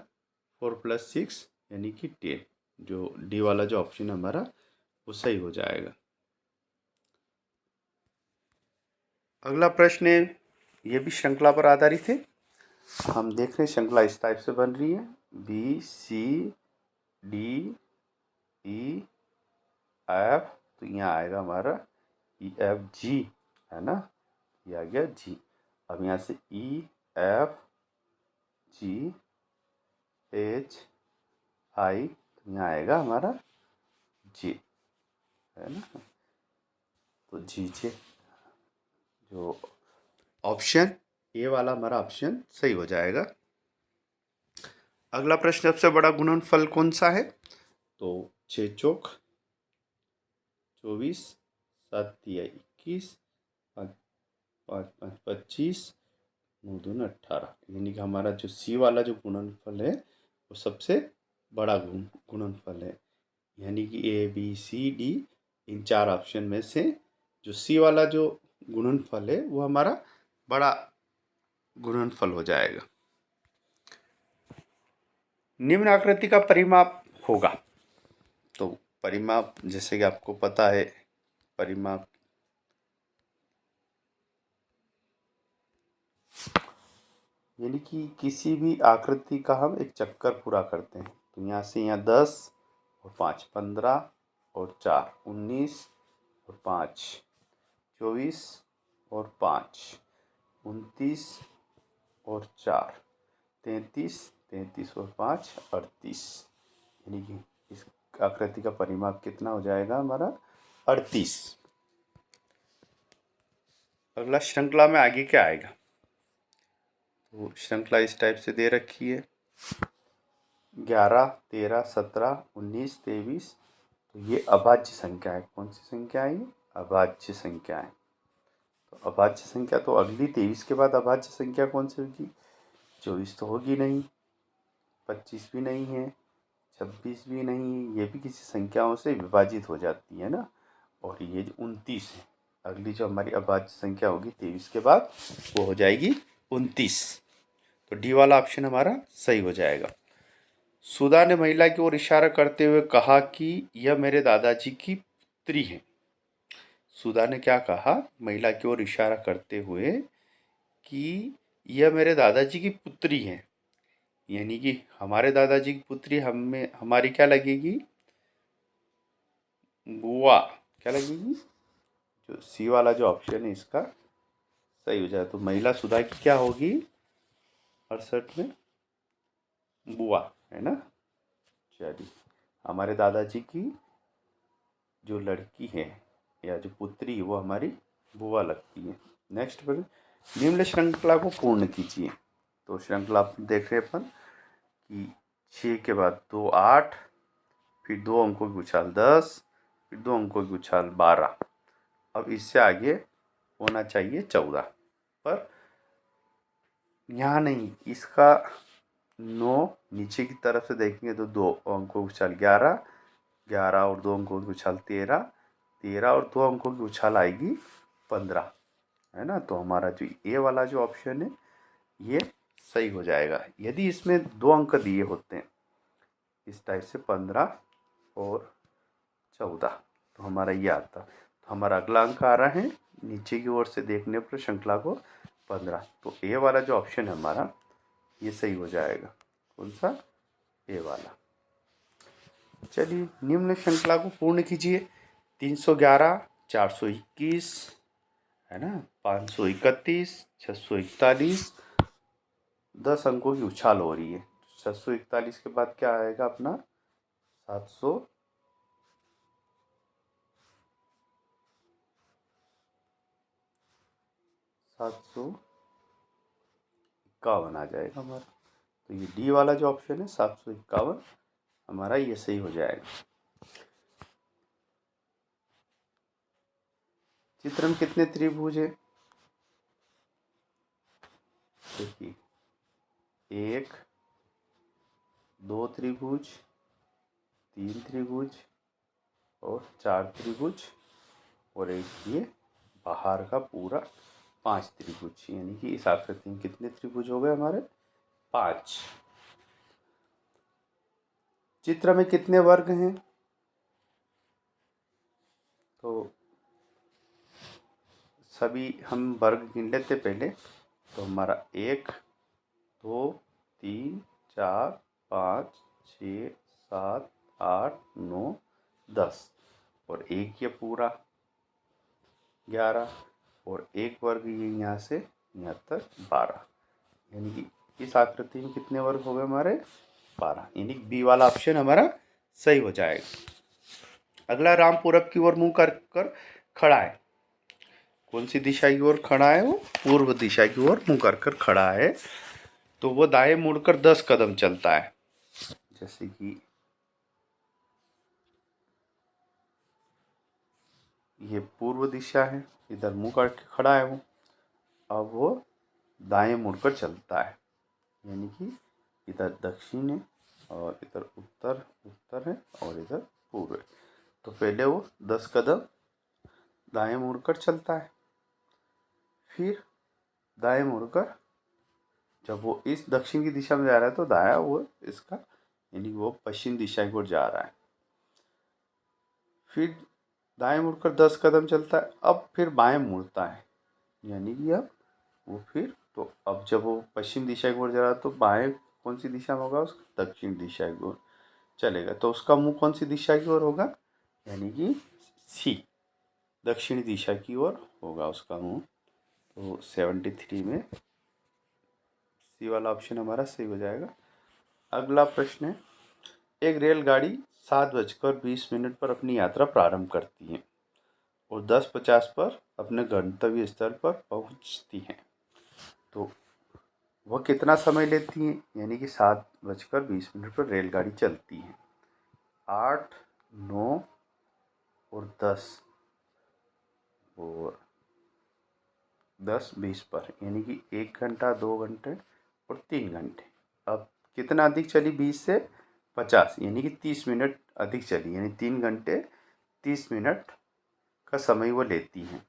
Speaker 1: 4 + 6 यानी कि 10। जो डी वाला जो ऑप्शन हमारा वो सही हो जाएगा। अगला प्रश्न है ये भी श्रृंखला पर आधारित है। हम देख रहे हैं श्रृंखला इस टाइप से बन रही है, B C D E F, तो यहाँ आएगा हमारा ई एफ जी, है ना, ये आ गया जी। अब यहाँ से E F G H I, तो यहाँ आएगा हमारा जी, है ना, तो जी जे, जो ऑप्शन ए वाला हमारा ऑप्शन सही हो जाएगा। अगला प्रश्न, सबसे बड़ा गुणनफल कौन सा है? तो 6 चौक 24, 7 तिया 21, 5 5 25, 9 दूना 18, यानी कि हमारा जो सी वाला जो गुणनफल है वो सबसे बड़ा गुणनफल है। यानी कि ए बी सी डी इन 4 ऑप्शन में से जो सी वाला जो गुणनफल है वो हमारा बड़ा गुणनफल हो जाएगा। निम्न आकृति का परिमाप होगा। तो परिमाप जैसे कि आपको पता है, परिमाप यानी कि किसी भी आकृति का हम एक चक्कर पूरा करते हैं। तो यहाँ से यहाँ 10 और 5 15 और 4 19 और 5 24 और 5 29 और 4 33 33 और 5 38, यानी कि इस आकृति का परिमाप कितना हो जाएगा हमारा 38। अगला श्रृंखला में आगे क्या आएगा? तो श्रृंखला इस टाइप से दे रखी है, 11 13 17 19 23, तो ये अभाज्य संख्या है। कौन सी संख्या है ये? अभाज्य संख्या है। तो अभाज्य संख्या, तो अगली 23 के बाद अभाज्य संख्या कौन सी होगी? 24 तो होगी नहीं, 25 भी नहीं है, 26 भी नहीं है, ये भी किसी संख्याओं से विभाजित हो जाती है ना। और ये जो 29 है, अगली जो हमारी अभाज्य संख्या होगी 23 के बाद वो हो जाएगी 29। तो डी वाला ऑप्शन हमारा सही हो जाएगा। सुधा ने महिला की ओर इशारा करते हुए कहा कि यह मेरे दादाजी की पुत्री है। सुधा ने क्या कहा? महिला की ओर इशारा करते हुए कि यह मेरे दादाजी की पुत्री है, यानी कि हमारे दादाजी की पुत्री हमें हमारी क्या लगेगी? बुआ, क्या लगेगी? जो सी वाला जो ऑप्शन है इसका सही हो जाए। तो महिला सुधा की क्या होगी 68 में? बुआ, है ना। चलिए, हमारे दादाजी की जो लड़की है या जो पुत्री वो हमारी बुआ लगती है। नेक्स्ट पर निम्न श्रृंखला को पूर्ण कीजिए। तो श्रृंखला देख रहे अपन कि 6 के बाद 2 8, फिर 2 अंकों की उछाल 10, फिर 2 अंकों की उछाल 12। अब इससे आगे होना चाहिए 14, पर यहाँ नहीं, इसका 9 नीचे की तरफ से देखेंगे तो 2 अंकों की उछाल 11, 11 और 2 अंकों की उछाल 13, 13 और 2 अंकों की उछाल आएगी 15, है ना। तो हमारा जो ए वाला जो ऑप्शन है ये सही हो जाएगा। यदि इसमें 2 अंक दिए होते हैं इस टाइप से 15 और 14, तो हमारा ये आता। तो हमारा अगला अंक आ रहा है नीचे की ओर से देखने पर श्रृंखला को 15, तो ए वाला जो ऑप्शन है हमारा ये सही हो जाएगा। कौन सा? ए वाला। चलिए, निम्न श्रृंखला को पूर्ण कीजिए। 311 421, है ना, 531 641, 10 अंकों की उछाल हो रही है। 641 के बाद क्या आएगा अपना? 700 751 आ जाएगा हमारा। तो ये डी वाला जो ऑप्शन है 751 हमारा ये सही हो जाएगा। चित्र में कितने त्रिभुज है? देखिए, 1 2 त्रिभुज, 3 त्रिभुज और 4 त्रिभुज, और एक ये बाहर का पूरा 5 त्रिभुज, यानी कि इस आकृति में कितने त्रिभुज हो गए हमारे? 5। चित्र में कितने वर्ग हैं? तो सभी हम वर्ग गिन लेते पहले। तो हमारा 1 2 3 4 5 6 7 8 9 10 और 1 ये पूरा 11 और 1 वर्ग ये यहाँ से यहाँ तक 12, यानी कि इस आकृति में कितने वर्ग हो गए हमारे 12, यानी बी वाला ऑप्शन हमारा सही हो जाएगा। अगला राम पूरब की ओर मुंह कर खड़ा है। कौन सी दिशा की ओर खड़ा है? वो पूर्व दिशा की ओर मुंह कर खड़ा है। तो वो दाएं मुड़कर 10 कदम चलता है। जैसे कि ये पूर्व दिशा है, इधर मुंह करके खड़ा है वो। अब वो दाएं मुड़कर चलता है, यानी कि इधर दक्षिण है और इधर उत्तर है और इधर पूर्व है। तो पहले वो 10 कदम दाएं मुड़कर चलता है, फिर दाएं मुड़कर जब वो इस दक्षिण की दिशा में जा रहा है तो दाया वो इसका, यानी वो पश्चिम दिशा की ओर जा रहा है। फिर दाएं मुड़कर 10 कदम चलता है, अब फिर बाएं मुड़ता है, यानी कि अब वो फिर तो अब जब वो पश्चिम दिशा की ओर जा रहा है तो बाएं कौन सी दिशा में होगा? उसका दक्षिण दिशा की ओर चलेगा। तो उसका मुंह कौन सी दिशा की ओर होगा? यानी कि सी, दक्षिणी दिशा की ओर होगा उसका मुंह। तो 73 में सी वाला ऑप्शन हमारा सही हो जाएगा। अगला प्रश्न है, एक रेलगाड़ी 7:20 पर अपनी यात्रा प्रारंभ करती है और 10:50 पर अपने गंतव्य स्थल पर पहुंचती है। तो वह कितना समय लेती है? यानी कि 7:20 पर रेलगाड़ी चलती है, 8 9 और 10 और 10:20 पर, यानी कि 1 घंटा 2 घंटे और 3 घंटे। अब कितना अधिक चली? 20 से 50, यानी कि 30 मिनट अधिक चली, यानी 3 घंटे 30 मिनट का समय वो लेती हैं।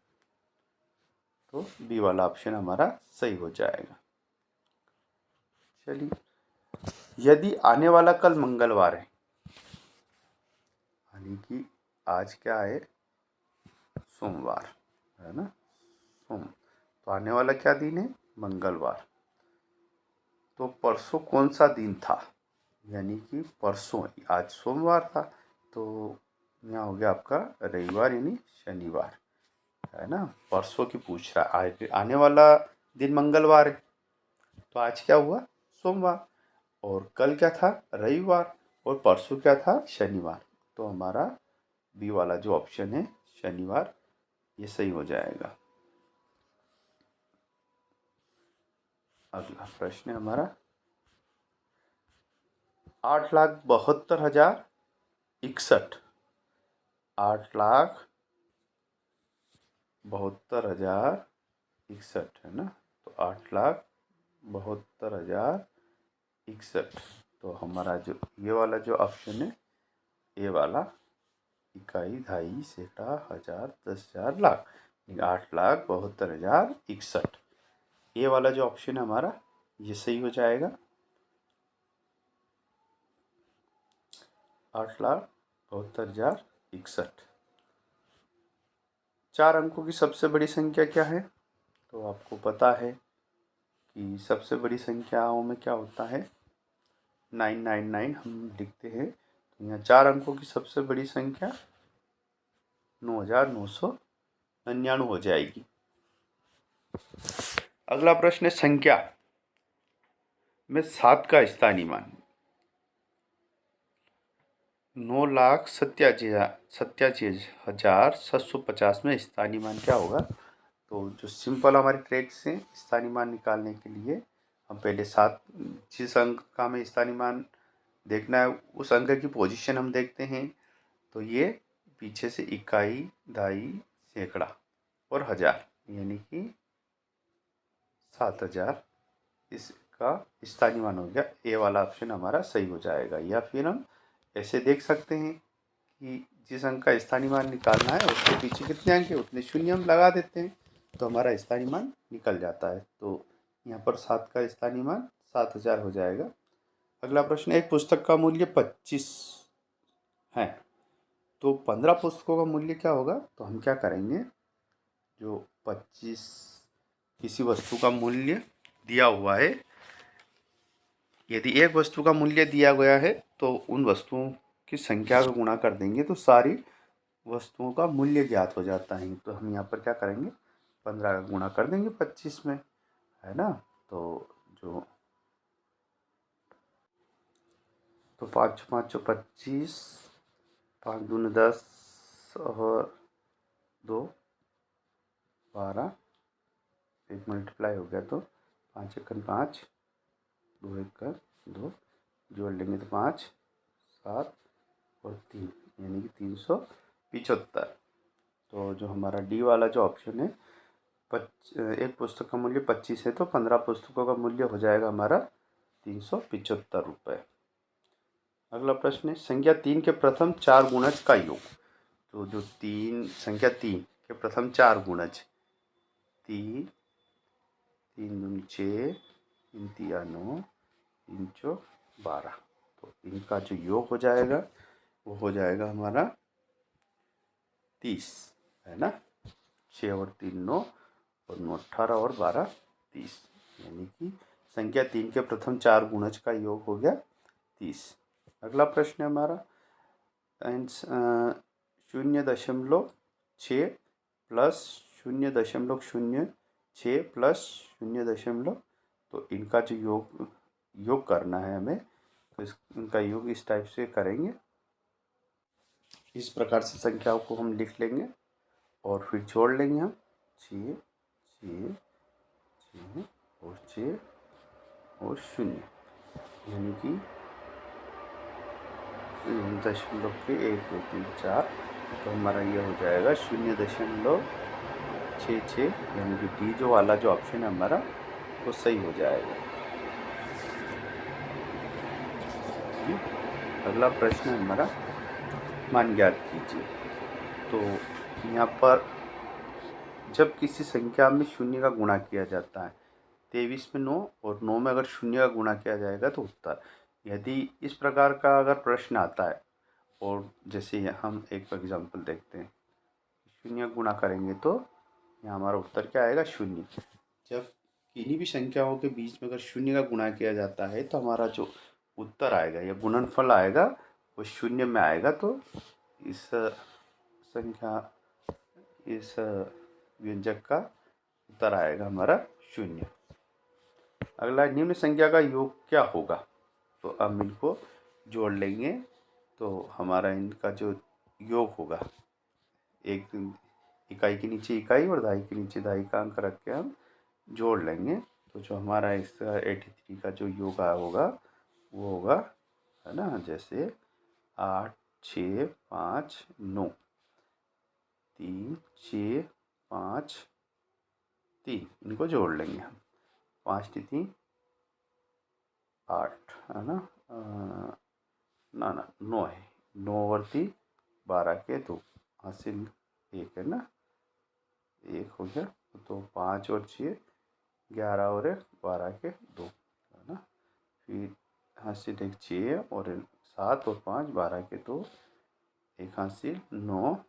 Speaker 1: तो बी वाला ऑप्शन हमारा सही हो जाएगा। चलिए, यदि आने वाला कल मंगलवार है, यानी कि आज क्या है? सोमवार है ना, तो आने वाला क्या दिन है? मंगलवार। तो परसों कौन सा दिन था? यानी कि परसों, आज सोमवार था तो यहाँ हो गया आपका रविवार यानी शनिवार, है ना। परसों की पूछ रहा है, आने वाला दिन मंगलवार है तो आज क्या हुआ? सोमवार। और कल क्या था? रविवार। और परसों क्या था? शनिवार। तो हमारा बी वाला जो ऑप्शन है शनिवार, ये सही हो जाएगा। अगला प्रश्न है हमारा, 8,72,061, 8,72,061 है ना। तो 8,72,061, तो हमारा जो ये वाला जो ऑप्शन है, ये वाला इकाई, ढाई, सेटा, हजार, 10,000, लाख, 8,72,061, ये वाला जो ऑप्शन है हमारा ये सही हो जाएगा। 8,72,061। 4 अंकों की सबसे बड़ी संख्या क्या है? तो आपको पता है कि सबसे बड़ी संख्याओं में क्या होता है? 999 हम लिखते हैं। तो यहाँ 4 अंकों की सबसे बड़ी संख्या 9,999 हो जाएगी। अगला प्रश्न है, संख्या में 7 का स्थानीय मान। 9,87,750 में स्थानीय मान क्या होगा? तो जो सिंपल हमारे ट्रिक्स हैं स्थानीय मान निकालने के लिए, हम पहले 7, जिस अंक का हमें स्थानीय मान देखना है उस अंक की पोजीशन हम देखते हैं। तो ये पीछे से इकाई, ढाई, सैकड़ा और हजार, यानी कि 7,000 इसका स्थानीय मान हो गया। ए वाला ऑप्शन हमारा सही हो जाएगा। या फिर हम ऐसे देख सकते हैं कि जिस अंक का स्थानीय मान निकालना है उसके पीछे कितने अंक है उतने शून्य हम लगा देते हैं, तो हमारा स्थानीय मान निकल जाता है। तो यहाँ पर 7 का स्थानीय मान 7,000 हो जाएगा। अगला प्रश्न, एक पुस्तक का मूल्य 25 है तो 15 पुस्तकों का मूल्य क्या होगा? तो हम क्या करेंगे, जो 25 किसी वस्तु का मूल्य दिया हुआ है, यदि एक वस्तु का मूल्य दिया गया है तो उन वस्तुओं की संख्या को गुणा कर देंगे तो सारी वस्तुओं का मूल्य ज्ञात हो जाता है। तो हम यहाँ पर क्या करेंगे, 15 का गुणा कर देंगे 25 में, है ना। तो जो तो 5 5 25, 5 दूनी 10 और 2 12, एक मल्टीप्लाई हो गया तो 5 एकन 5, 2 एकन 2, जोड़ लेंगे तो 5 7 और 3 यानी कि 375। तो जो हमारा डी वाला जो ऑप्शन है, एक पुस्तक का मूल्य 25 है तो 15 पुस्तकों का मूल्य हो जाएगा हमारा 375 रुपये। अगला प्रश्न है, संख्या 3 के प्रथम 4 गुणज का योग। तो जो संख्या 3 के प्रथम 4 गुणज, 3 3 दूनी 6, 3 तिया 9, 3 चौक 12, तो इनका जो योग हो जाएगा वो हो जाएगा हमारा 30, है ना। 6 और 3 9 और 9 18 और 12 30, यानी कि संख्या 3 के प्रथम 4 गुणज का योग हो गया 30। अगला प्रश्न है हमारा 0.6 प्लस 0.06 प्लस 0, तो इनका जो योग करना है हमें, तो इनका योग इस टाइप से करेंगे। इस प्रकार से संख्याओं को हम लिख लेंगे और फिर जोड़ लेंगे हम 6 6 6 और 6 और 0, यानी कि 0.1 2 3 4, तो हमारा ये हो जाएगा 0.66, यानी कि डी जो वाला जो ऑप्शन है हमारा वो सही हो जाएगा। अगला प्रश्न है हमारा, मान ज्ञात कीजिए। तो यहाँ पर जब किसी संख्या में शून्य का गुणा किया जाता है, 23 में 9 और 9 में अगर शून्य का गुणा किया जाएगा तो उत्तर। यदि इस प्रकार का अगर प्रश्न आता है, और जैसे हम एक एग्जांपल देखते हैं, शून्य गुणा करेंगे तो यहाँ हमारा उत्तर क्या आएगा, शून्य। जब किन्हीं भी संख्याओं के बीच में अगर शून्य का गुणा किया जाता है तो हमारा जो उत्तर आएगा या गुणनफल आएगा वो शून्य में आएगा। तो इस व्यंजक का उत्तर आएगा हमारा शून्य। अगला, निम्न संख्या का योग क्या होगा। तो हम इनको जोड़ लेंगे तो हमारा इनका जो योग होगा, एक इकाई के नीचे इकाई और दहाई के नीचे दहाई का अंक रख के हम जोड़ लेंगे। तो जो हमारा इसका 83 का जो योग होगा वो होगा, है ना, जैसे 8 6 5 9, 3 6 5 3, इनको जोड़ लेंगे हम, 5 3 8, है ना, ना 9 है, 9 और 3 12 के 2, हासिल 1, है ना, 1 हो गया। तो 5 और 6 11 और 1 12 के 2, है ना, फिर हासिल 1 6 और 7 और 5 12 के 2, एक हासिल 9,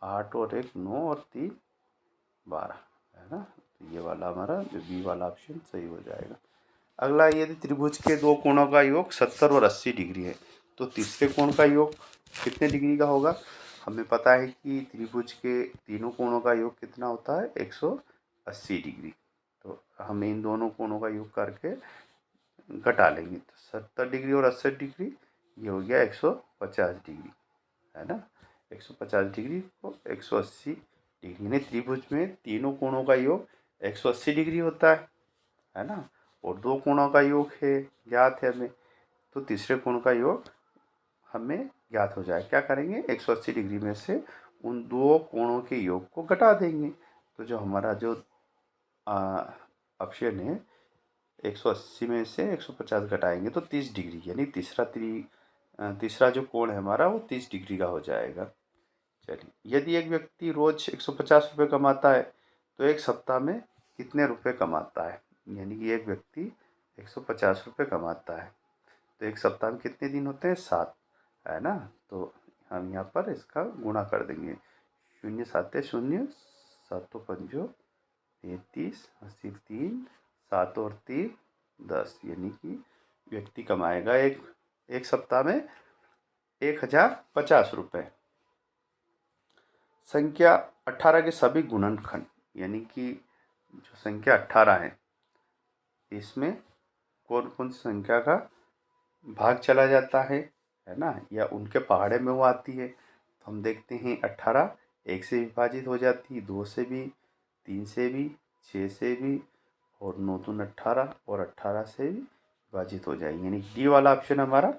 Speaker 1: 8 और 1 9 और 3 12, है ना। तो ये वाला हमारा जो बी वाला ऑप्शन सही हो जाएगा। अगला, यदि त्रिभुज के दो कोणों का योग 70 और 80 डिग्री है तो तीसरे कोण का योग कितने डिग्री का होगा। हमें पता है कि त्रिभुज के तीनों कोणों का योग कितना होता है, 180 डिग्री। तो हमें इन दोनों कोणों का योग करके घटा लेंगे, तो 70 डिग्री और 80 डिग्री, ये हो गया 150 डिग्री, है ना। 150 डिग्री को 180 डिग्री, यानी त्रिभुज में तीनों कोणों का योग 180 डिग्री होता है ना। और दो कोणों का योग है, ज्ञात है हमें, तो तीसरे कोण का योग हमें ज्ञात हो जाए। क्या करेंगे, 180 डिग्री में से उन दो कोणों के योग को घटा देंगे। तो जो हमारा जो ऑप्शन है, 180 में से 150 घटाएंगे तो 30 डिग्री, यानी तीसरा जो कोण है हमारा वो 30 डिग्री का हो जाएगा। चलिए, यदि एक व्यक्ति रोज 150 रुपये कमाता है तो एक सप्ताह में कितने रुपए कमाता है। यानी कि एक व्यक्ति 150 रुपये कमाता है तो एक सप्ताह में कितने दिन होते हैं, 7, है ना। तो हम यहाँ पर इसका गुणा कर देंगे, 0 7 0, 7 5 33, 80 3, 7 और 3 10, यानी कि व्यक्ति कमाएगा एक सप्ताह में 1050 रुपये। संख्या 18 के सभी गुणनखंड, यानी कि जो संख्या 18 है इसमें कौन कौन सी संख्या का भाग चला जाता है ना, या उनके पहाड़े में वो आती है। तो हम देखते हैं 18 1 से विभाजित हो जाती है, 2 से भी, 3 से भी, 6 से भी, और 9 दूनी 18 और 18 से भी विभाजित हो जाएगी, यानी डी वाला ऑप्शन हमारा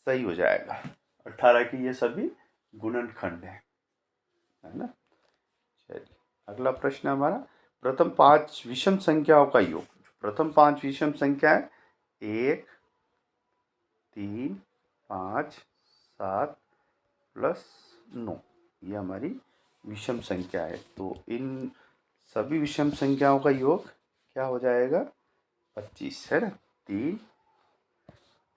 Speaker 1: सही हो जाएगा। 18 की ये सभी गुणनखंड है ना। चलिए अगला प्रश्न हमारा, प्रथम 5 विषम संख्याओं का योग। प्रथम 5 विषम संख्या है 1 3 5 7 प्लस 9, ये हमारी विषम संख्या है। तो इन सभी विषम संख्याओं का योग क्या हो जाएगा, 25 है ना। 3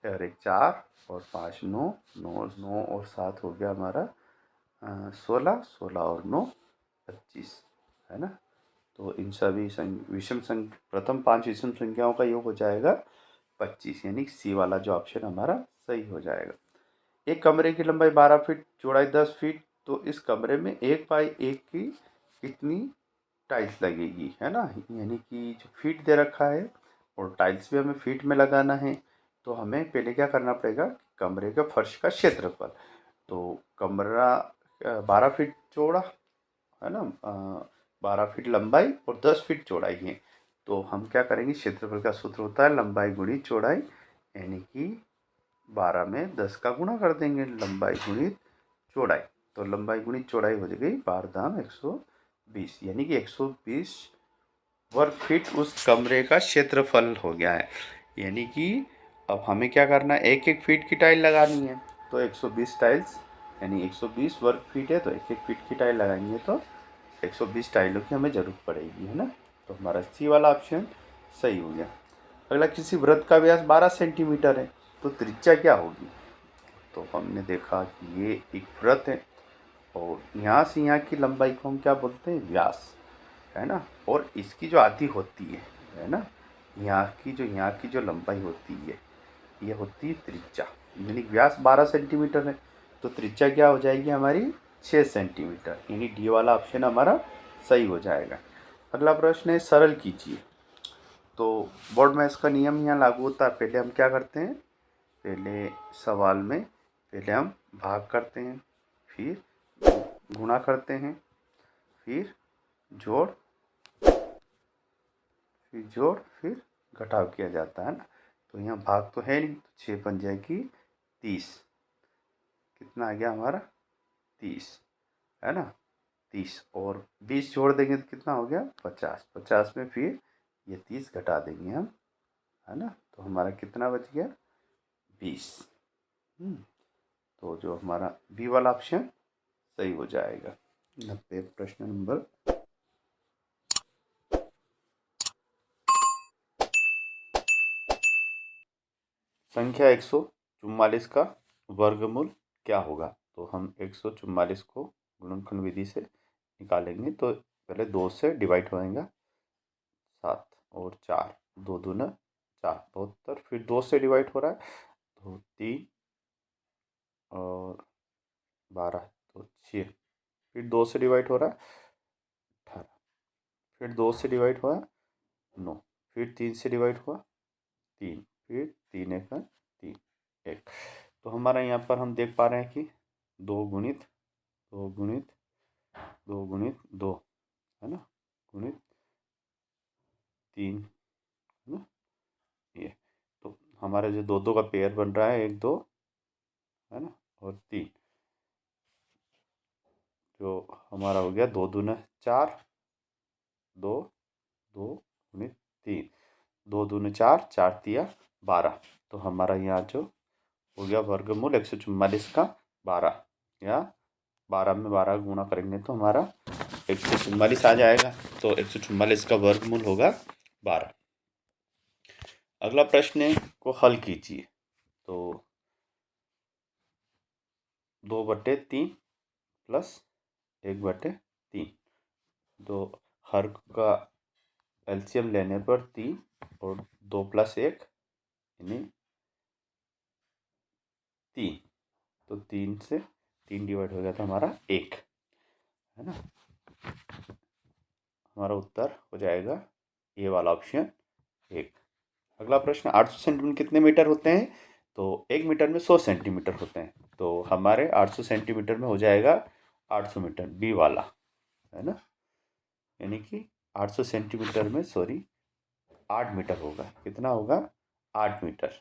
Speaker 1: और 1 4 और 5 9, 9 और 7 हो गया हमारा 16, 16 और 9 25 है ना। तो इन सभी प्रथम 5 विषम संख्याओं का योग हो जाएगा 25, यानी सी वाला जो ऑप्शन हमारा सही हो जाएगा। एक कमरे की लंबाई 12 फीट, चौड़ाई 10 फीट, तो इस कमरे में 1/1 की कितनी टाइल्स लगेगी, है ना। यानी कि जो फीट दे रखा है और टाइल्स भी हमें फीट में लगाना है। तो हमें पहले क्या करना पड़ेगा, कमरे के फर्श का क्षेत्रफल। तो कमरा 12 फीट चौड़ा है ना, 12 फीट लंबाई और 10 फीट चौड़ाई है। तो हम क्या करेंगे, क्षेत्रफल का सूत्र होता है लंबाई गुणी चौड़ाई, यानी कि 12 में 10 का गुणा कर देंगे, लंबाई गुणित चौड़ाई। तो लंबाई गुणित चौड़ाई हो जाएगी 12 दाम 120, यानी कि 120 वर्ग फीट उस कमरे का क्षेत्रफल हो गया है। यानी कि अब हमें क्या करना है, एक एक फीट की टाइल लगानी है। तो 120 टाइल्स यानी 120 वर्ग फीट है, तो एक एक फीट की टाइल लगाएंगे तो 120 टाइलों की हमें ज़रूरत पड़ेगी, है ना। तो हमारा सी वाला ऑप्शन सही हो गया। अगला, किसी वृत्त का व्यास 12 सेंटीमीटर है, तो त्रिज्या क्या होगी। तो हमने देखा कि ये एक वृत्त है और यहाँ से यहाँ की लंबाई को हम क्या बोलते हैं, व्यास, है ना। और इसकी जो आधी होती है ना, यहाँ की जो लंबाई होती है ये होती है त्रिज्या। यानी व्यास 12 सेंटीमीटर है, तो त्रिज्या क्या हो जाएगी हमारी 6 सेंटीमीटर, यानी डी वाला ऑप्शन हमारा सही हो जाएगा। अगला प्रश्न है, सरल कीजिए। तो बोर्ड में इसका नियम यहाँ लागू होता है। पहले हम क्या करते हैं, पहले सवाल में पहले हम भाग करते हैं, फिर गुणा करते हैं, फिर जोड़, फिर घटाव किया जाता है ना। तो यहाँ भाग तो है नहीं, तो 6 बन जाएगी 30, कितना आ गया हमारा 30, है ना। 30 और 20 जोड़ देंगे तो कितना हो गया 50, 50 में फिर ये 30 घटा देंगे हम, है ना। तो हमारा कितना बच गया 20। तो जो हमारा बी वाला ऑप्शन सही हो जाएगा। 90 प्रश्न नंबर। संख्या 144 का वर्गमूल क्या होगा। तो हम 144 को गुणनखंड विधि से निकालेंगे। तो पहले 2 से डिवाइड होएगा, 7 और 4, 2 दूना 4 72, फिर 2 से डिवाइड हो रहा है तो 3 और 12 तो 6, फिर 2 से डिवाइड हो रहा है 18, फिर 2 से डिवाइड हुआ 9, फिर 3 से डिवाइड हुआ 3, फिर 3 1 3 1। तो हमारा यहाँ पर हम देख पा रहे हैं कि 2 गुणित 2 गुणित 2 गुणित 2, है ना, गुणित 3, है ना। ये तो हमारा जो 2 2 का पेयर बन रहा है, 1 2, है ना, और 3, जो हमारा हो गया 2 दूना 4, 2 2 गुणित 3, 2 दूना 4, 4 तिया 12। तो हमारा यहाँ जो हो गया वर्गमूल 144 का 12, या 12 में 12 गुणा करेंगे तो हमारा 144 आ जाएगा। तो 144 का वर्गमूल होगा 12। अगला प्रश्न को हल कीजिए। तो 2/3 प्लस 1/3, तो हर का एलसीएम लेने पर 3 और 2 + 1 यानी 3, तो 3 से 3 डिवाइड हो गया तो हमारा 1 है ना। हमारा उत्तर हो जाएगा ये वाला ऑप्शन 1। अगला प्रश्न, 800 सेंटीमीटर कितने मीटर होते हैं? तो 1 मीटर में 100 सेंटीमीटर होते हैं, तो हमारे 800 सेंटीमीटर में हो जाएगा 800 मीटर, बी वाला है ना। यानी कि 800 सेंटीमीटर में 8 मीटर होगा। कितना होगा? 8 मीटर।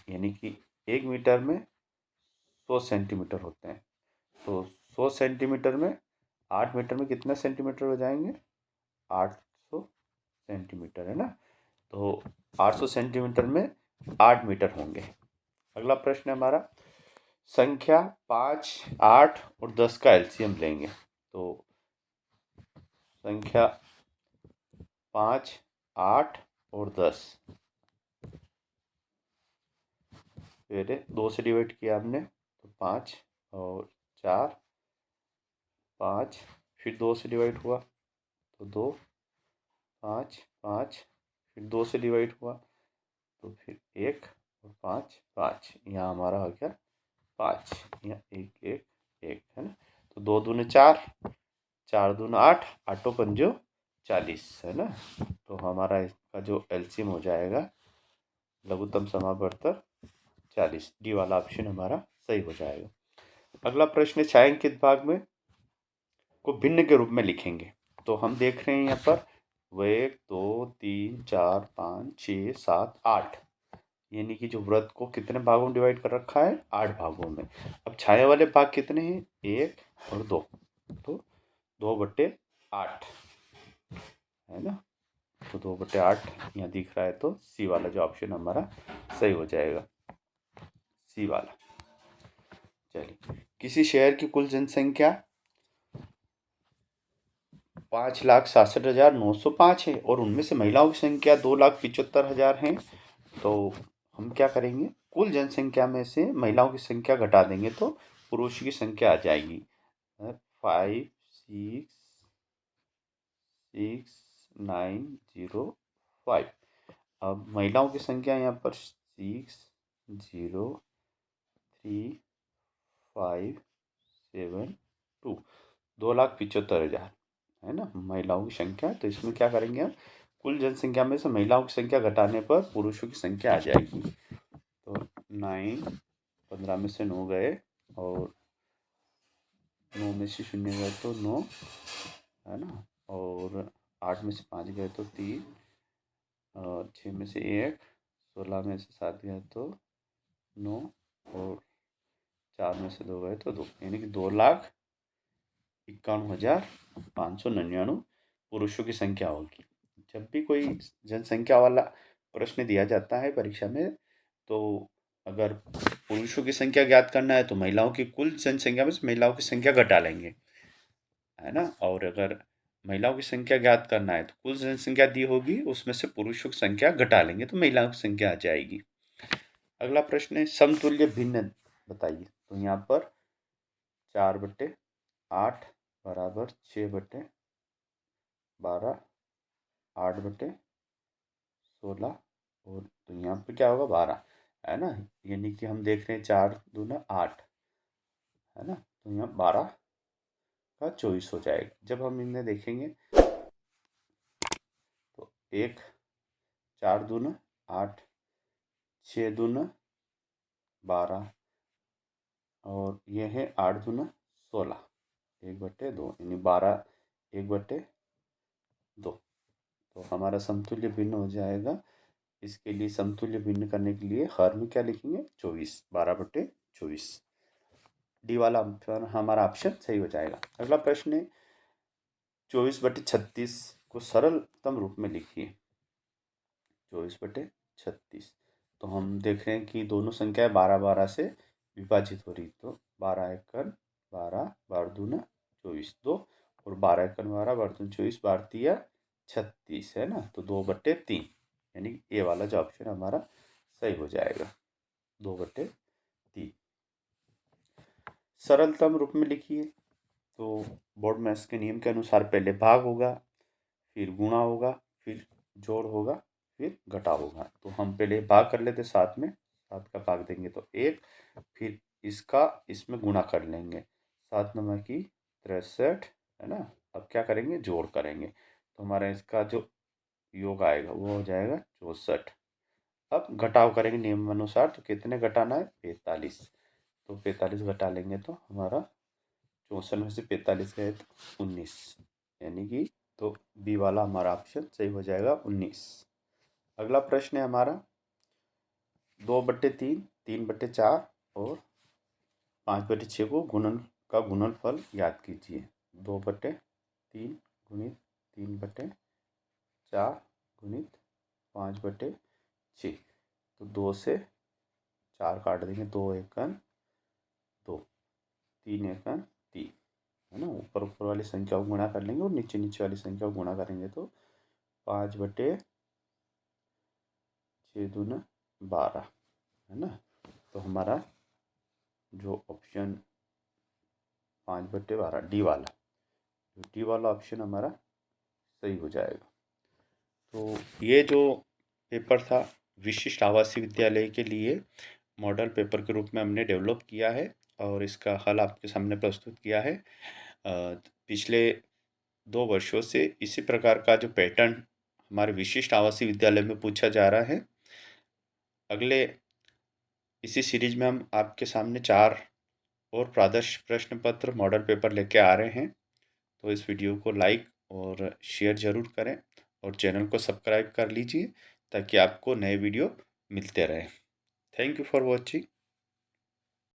Speaker 1: यानी कि 1 मीटर में 100 सेंटीमीटर होते हैं, तो 100 सेंटीमीटर में 8 मीटर में कितने सेंटीमीटर हो जाएंगे? 800 सेंटीमीटर है ना। तो 800 सेंटीमीटर में 8 मीटर होंगे। अगला प्रश्न है हमारा, संख्या 5, 8 और 10 का एलसीएम लेंगे। तो संख्या 5, 8 और 10, पहले 2 से डिवाइड किया हमने, तो 5 और 4, 5, फिर 2 से डिवाइड हुआ तो 2, 5, 5, फिर 2 से डिवाइड हुआ तो फिर 1 और 5, 5, यहाँ हमारा हो गया 5, यहाँ 1, 1, 1 है ना। तो 2 दूने 4, 4 दूने 8, 8 पंजो 40 है ना। तो हमारा इसका जो एलसीएम हो जाएगा लघुत्तम समापवर्तक 40, डी वाला ऑप्शन हमारा सही हो जाएगा। अगला प्रश्न, छायांकित भाग में को भिन्न के रूप में लिखेंगे। तो हम देख रहे हैं यहाँ पर 1, 2, 3, 4, 5, 6, 7, 8, यानी कि जो वृत्त को कितने भागों में डिवाइड कर रखा है? 8 भागों में। अब छाया वाले भाग कितने हैं? 1 और 2, तो 2/8 है ना। तो 2/8 यहाँ दिख रहा है, तो सी वाला जो ऑप्शन हमारा सही हो जाएगा, सी वाला। चलिए, किसी शहर की कुल जनसंख्या 5,67,905 है और उनमें से महिलाओं की संख्या 2,75,000 है। तो हम क्या करेंगे? कुल जनसंख्या में से महिलाओं की संख्या घटा देंगे तो पुरुष की संख्या आ जाएगी 5,6,9,0,5। अब महिलाओं की संख्या यहाँ पर 6,0,3,5,7,2, 2,75,000 है ना महिलाओं की संख्या। तो इसमें क्या करेंगे हम? कुल जनसंख्या में से महिलाओं की संख्या घटाने पर पुरुषों की संख्या आ जाएगी। तो 9, 15 में से 9 गए और 9 में से 0 गए तो 9 है ना, और 8 में से 5 गए तो 3, और 6 में से 1, 16 में से 7 गए तो 9, और 4 में से 2 गए तो 2, यानी कि 2,51,599 पुरुषों की संख्या होगी। जब भी कोई जनसंख्या वाला प्रश्न दिया जाता है परीक्षा में, तो अगर पुरुषों की संख्या ज्ञात करना है तो महिलाओं की कुल जनसंख्या में से महिलाओं की संख्या घटा लेंगे है ना, और अगर महिलाओं की संख्या ज्ञात करना है तो कुल जनसंख्या दी होगी उसमें से पुरुषों की संख्या घटा लेंगे तो महिलाओं की संख्या आ जाएगी। अगला प्रश्न है, समतुल्य भिन्न बताइए। तो यहाँ पर 4/8 बराबर 6/12, 8/16, और तो यहाँ पे क्या होगा? 12 है ना। यानी कि हम देख रहे हैं 4 दूना 8 है ना, तो यहाँ 12 का 24 हो जाएगा। जब हम इन्हें देखेंगे तो 1, 4 दूना 8, 6 दूना 12, और ये है 8 दूना 16, 1/2 यानी 12 1/2। तो हमारा समतुल्य भिन्न हो जाएगा। इसके लिए समतुल्य भिन्न करने के लिए हर में क्या लिखेंगे? 24, 12/24, डी वाला हमारा ऑप्शन सही हो जाएगा। अगला प्रश्न है, 24/36 को सरलतम रूप में लिखिए। 24/36, तो हम देख रहे हैं कि दोनों संख्याएं 12-12 से विभाजित हो रही, तो 12 एकन 12, 12 दूना 24, 2, और 12 एकन 12, 12 दूना 24, 12 36 है ना। तो 2/3, यानी ये वाला जो ऑप्शन हमारा सही हो जाएगा, 2/3। सरलतम रूप में लिखिए। तो बोर्ड मैथ्स के नियम के अनुसार पहले भाग होगा, फिर गुणा होगा,
Speaker 2: फिर जोड़ होगा, फिर घटाव होगा। तो हम पहले भाग कर लेते 7 में, 7 का भाग देंगे तो 1, फिर इसका इसमें गुणा कर लेंगे, 7 नंबर की 63, है ना। अब क्या करेंगे, जोड़ करेंगे, तो हमारा इसका जो योग आएगा वो हो जाएगा 64। अब घटाव करेंगे नियम अनुसार, तो कितने घटाना है, 45। तो 45 घटा लेंगे तो हमारा 64 में से 45 गए तो 19, यानी कि तो बी वाला हमारा ऑप्शन सही हो जाएगा 19। अगला प्रश्न है हमारा 2/3, 3/4 और 5/6 को गुणनफल ज्ञात कीजिए। 2/3 गुणित 3/4 गुणित 5/6। तो 2 से 4 काट देंगे, 2 एकन 2, 3 एकन 3, है ना। ऊपर ऊपर वाली संख्या को गुणा कर लेंगे और नीचे नीचे वाली संख्या को गुणा करेंगे तो 5/6 दूना 12, है ना। तो हमारा जो ऑप्शन 5/12 डी वाला ऑप्शन हमारा सही हो जाएगा। तो ये जो पेपर था विशिष्ट आवासीय विद्यालय के लिए मॉडल पेपर के रूप में हमने डेवलप किया है और इसका हल आपके सामने प्रस्तुत किया है। पिछले 2 वर्षों से इसी प्रकार का जो पैटर्न हमारे विशिष्ट आवासीय विद्यालय में पूछा जा रहा है। अगले इसी सीरीज में हम आपके सामने 4 और प्रादर्श प्रश्न पत्र मॉडल पेपर लेके आ रहे हैं। तो इस वीडियो को लाइक और शेयर ज़रूर करें और चैनल को सब्सक्राइब कर लीजिए ताकि आपको नए वीडियो मिलते रहें। Thank you for watching.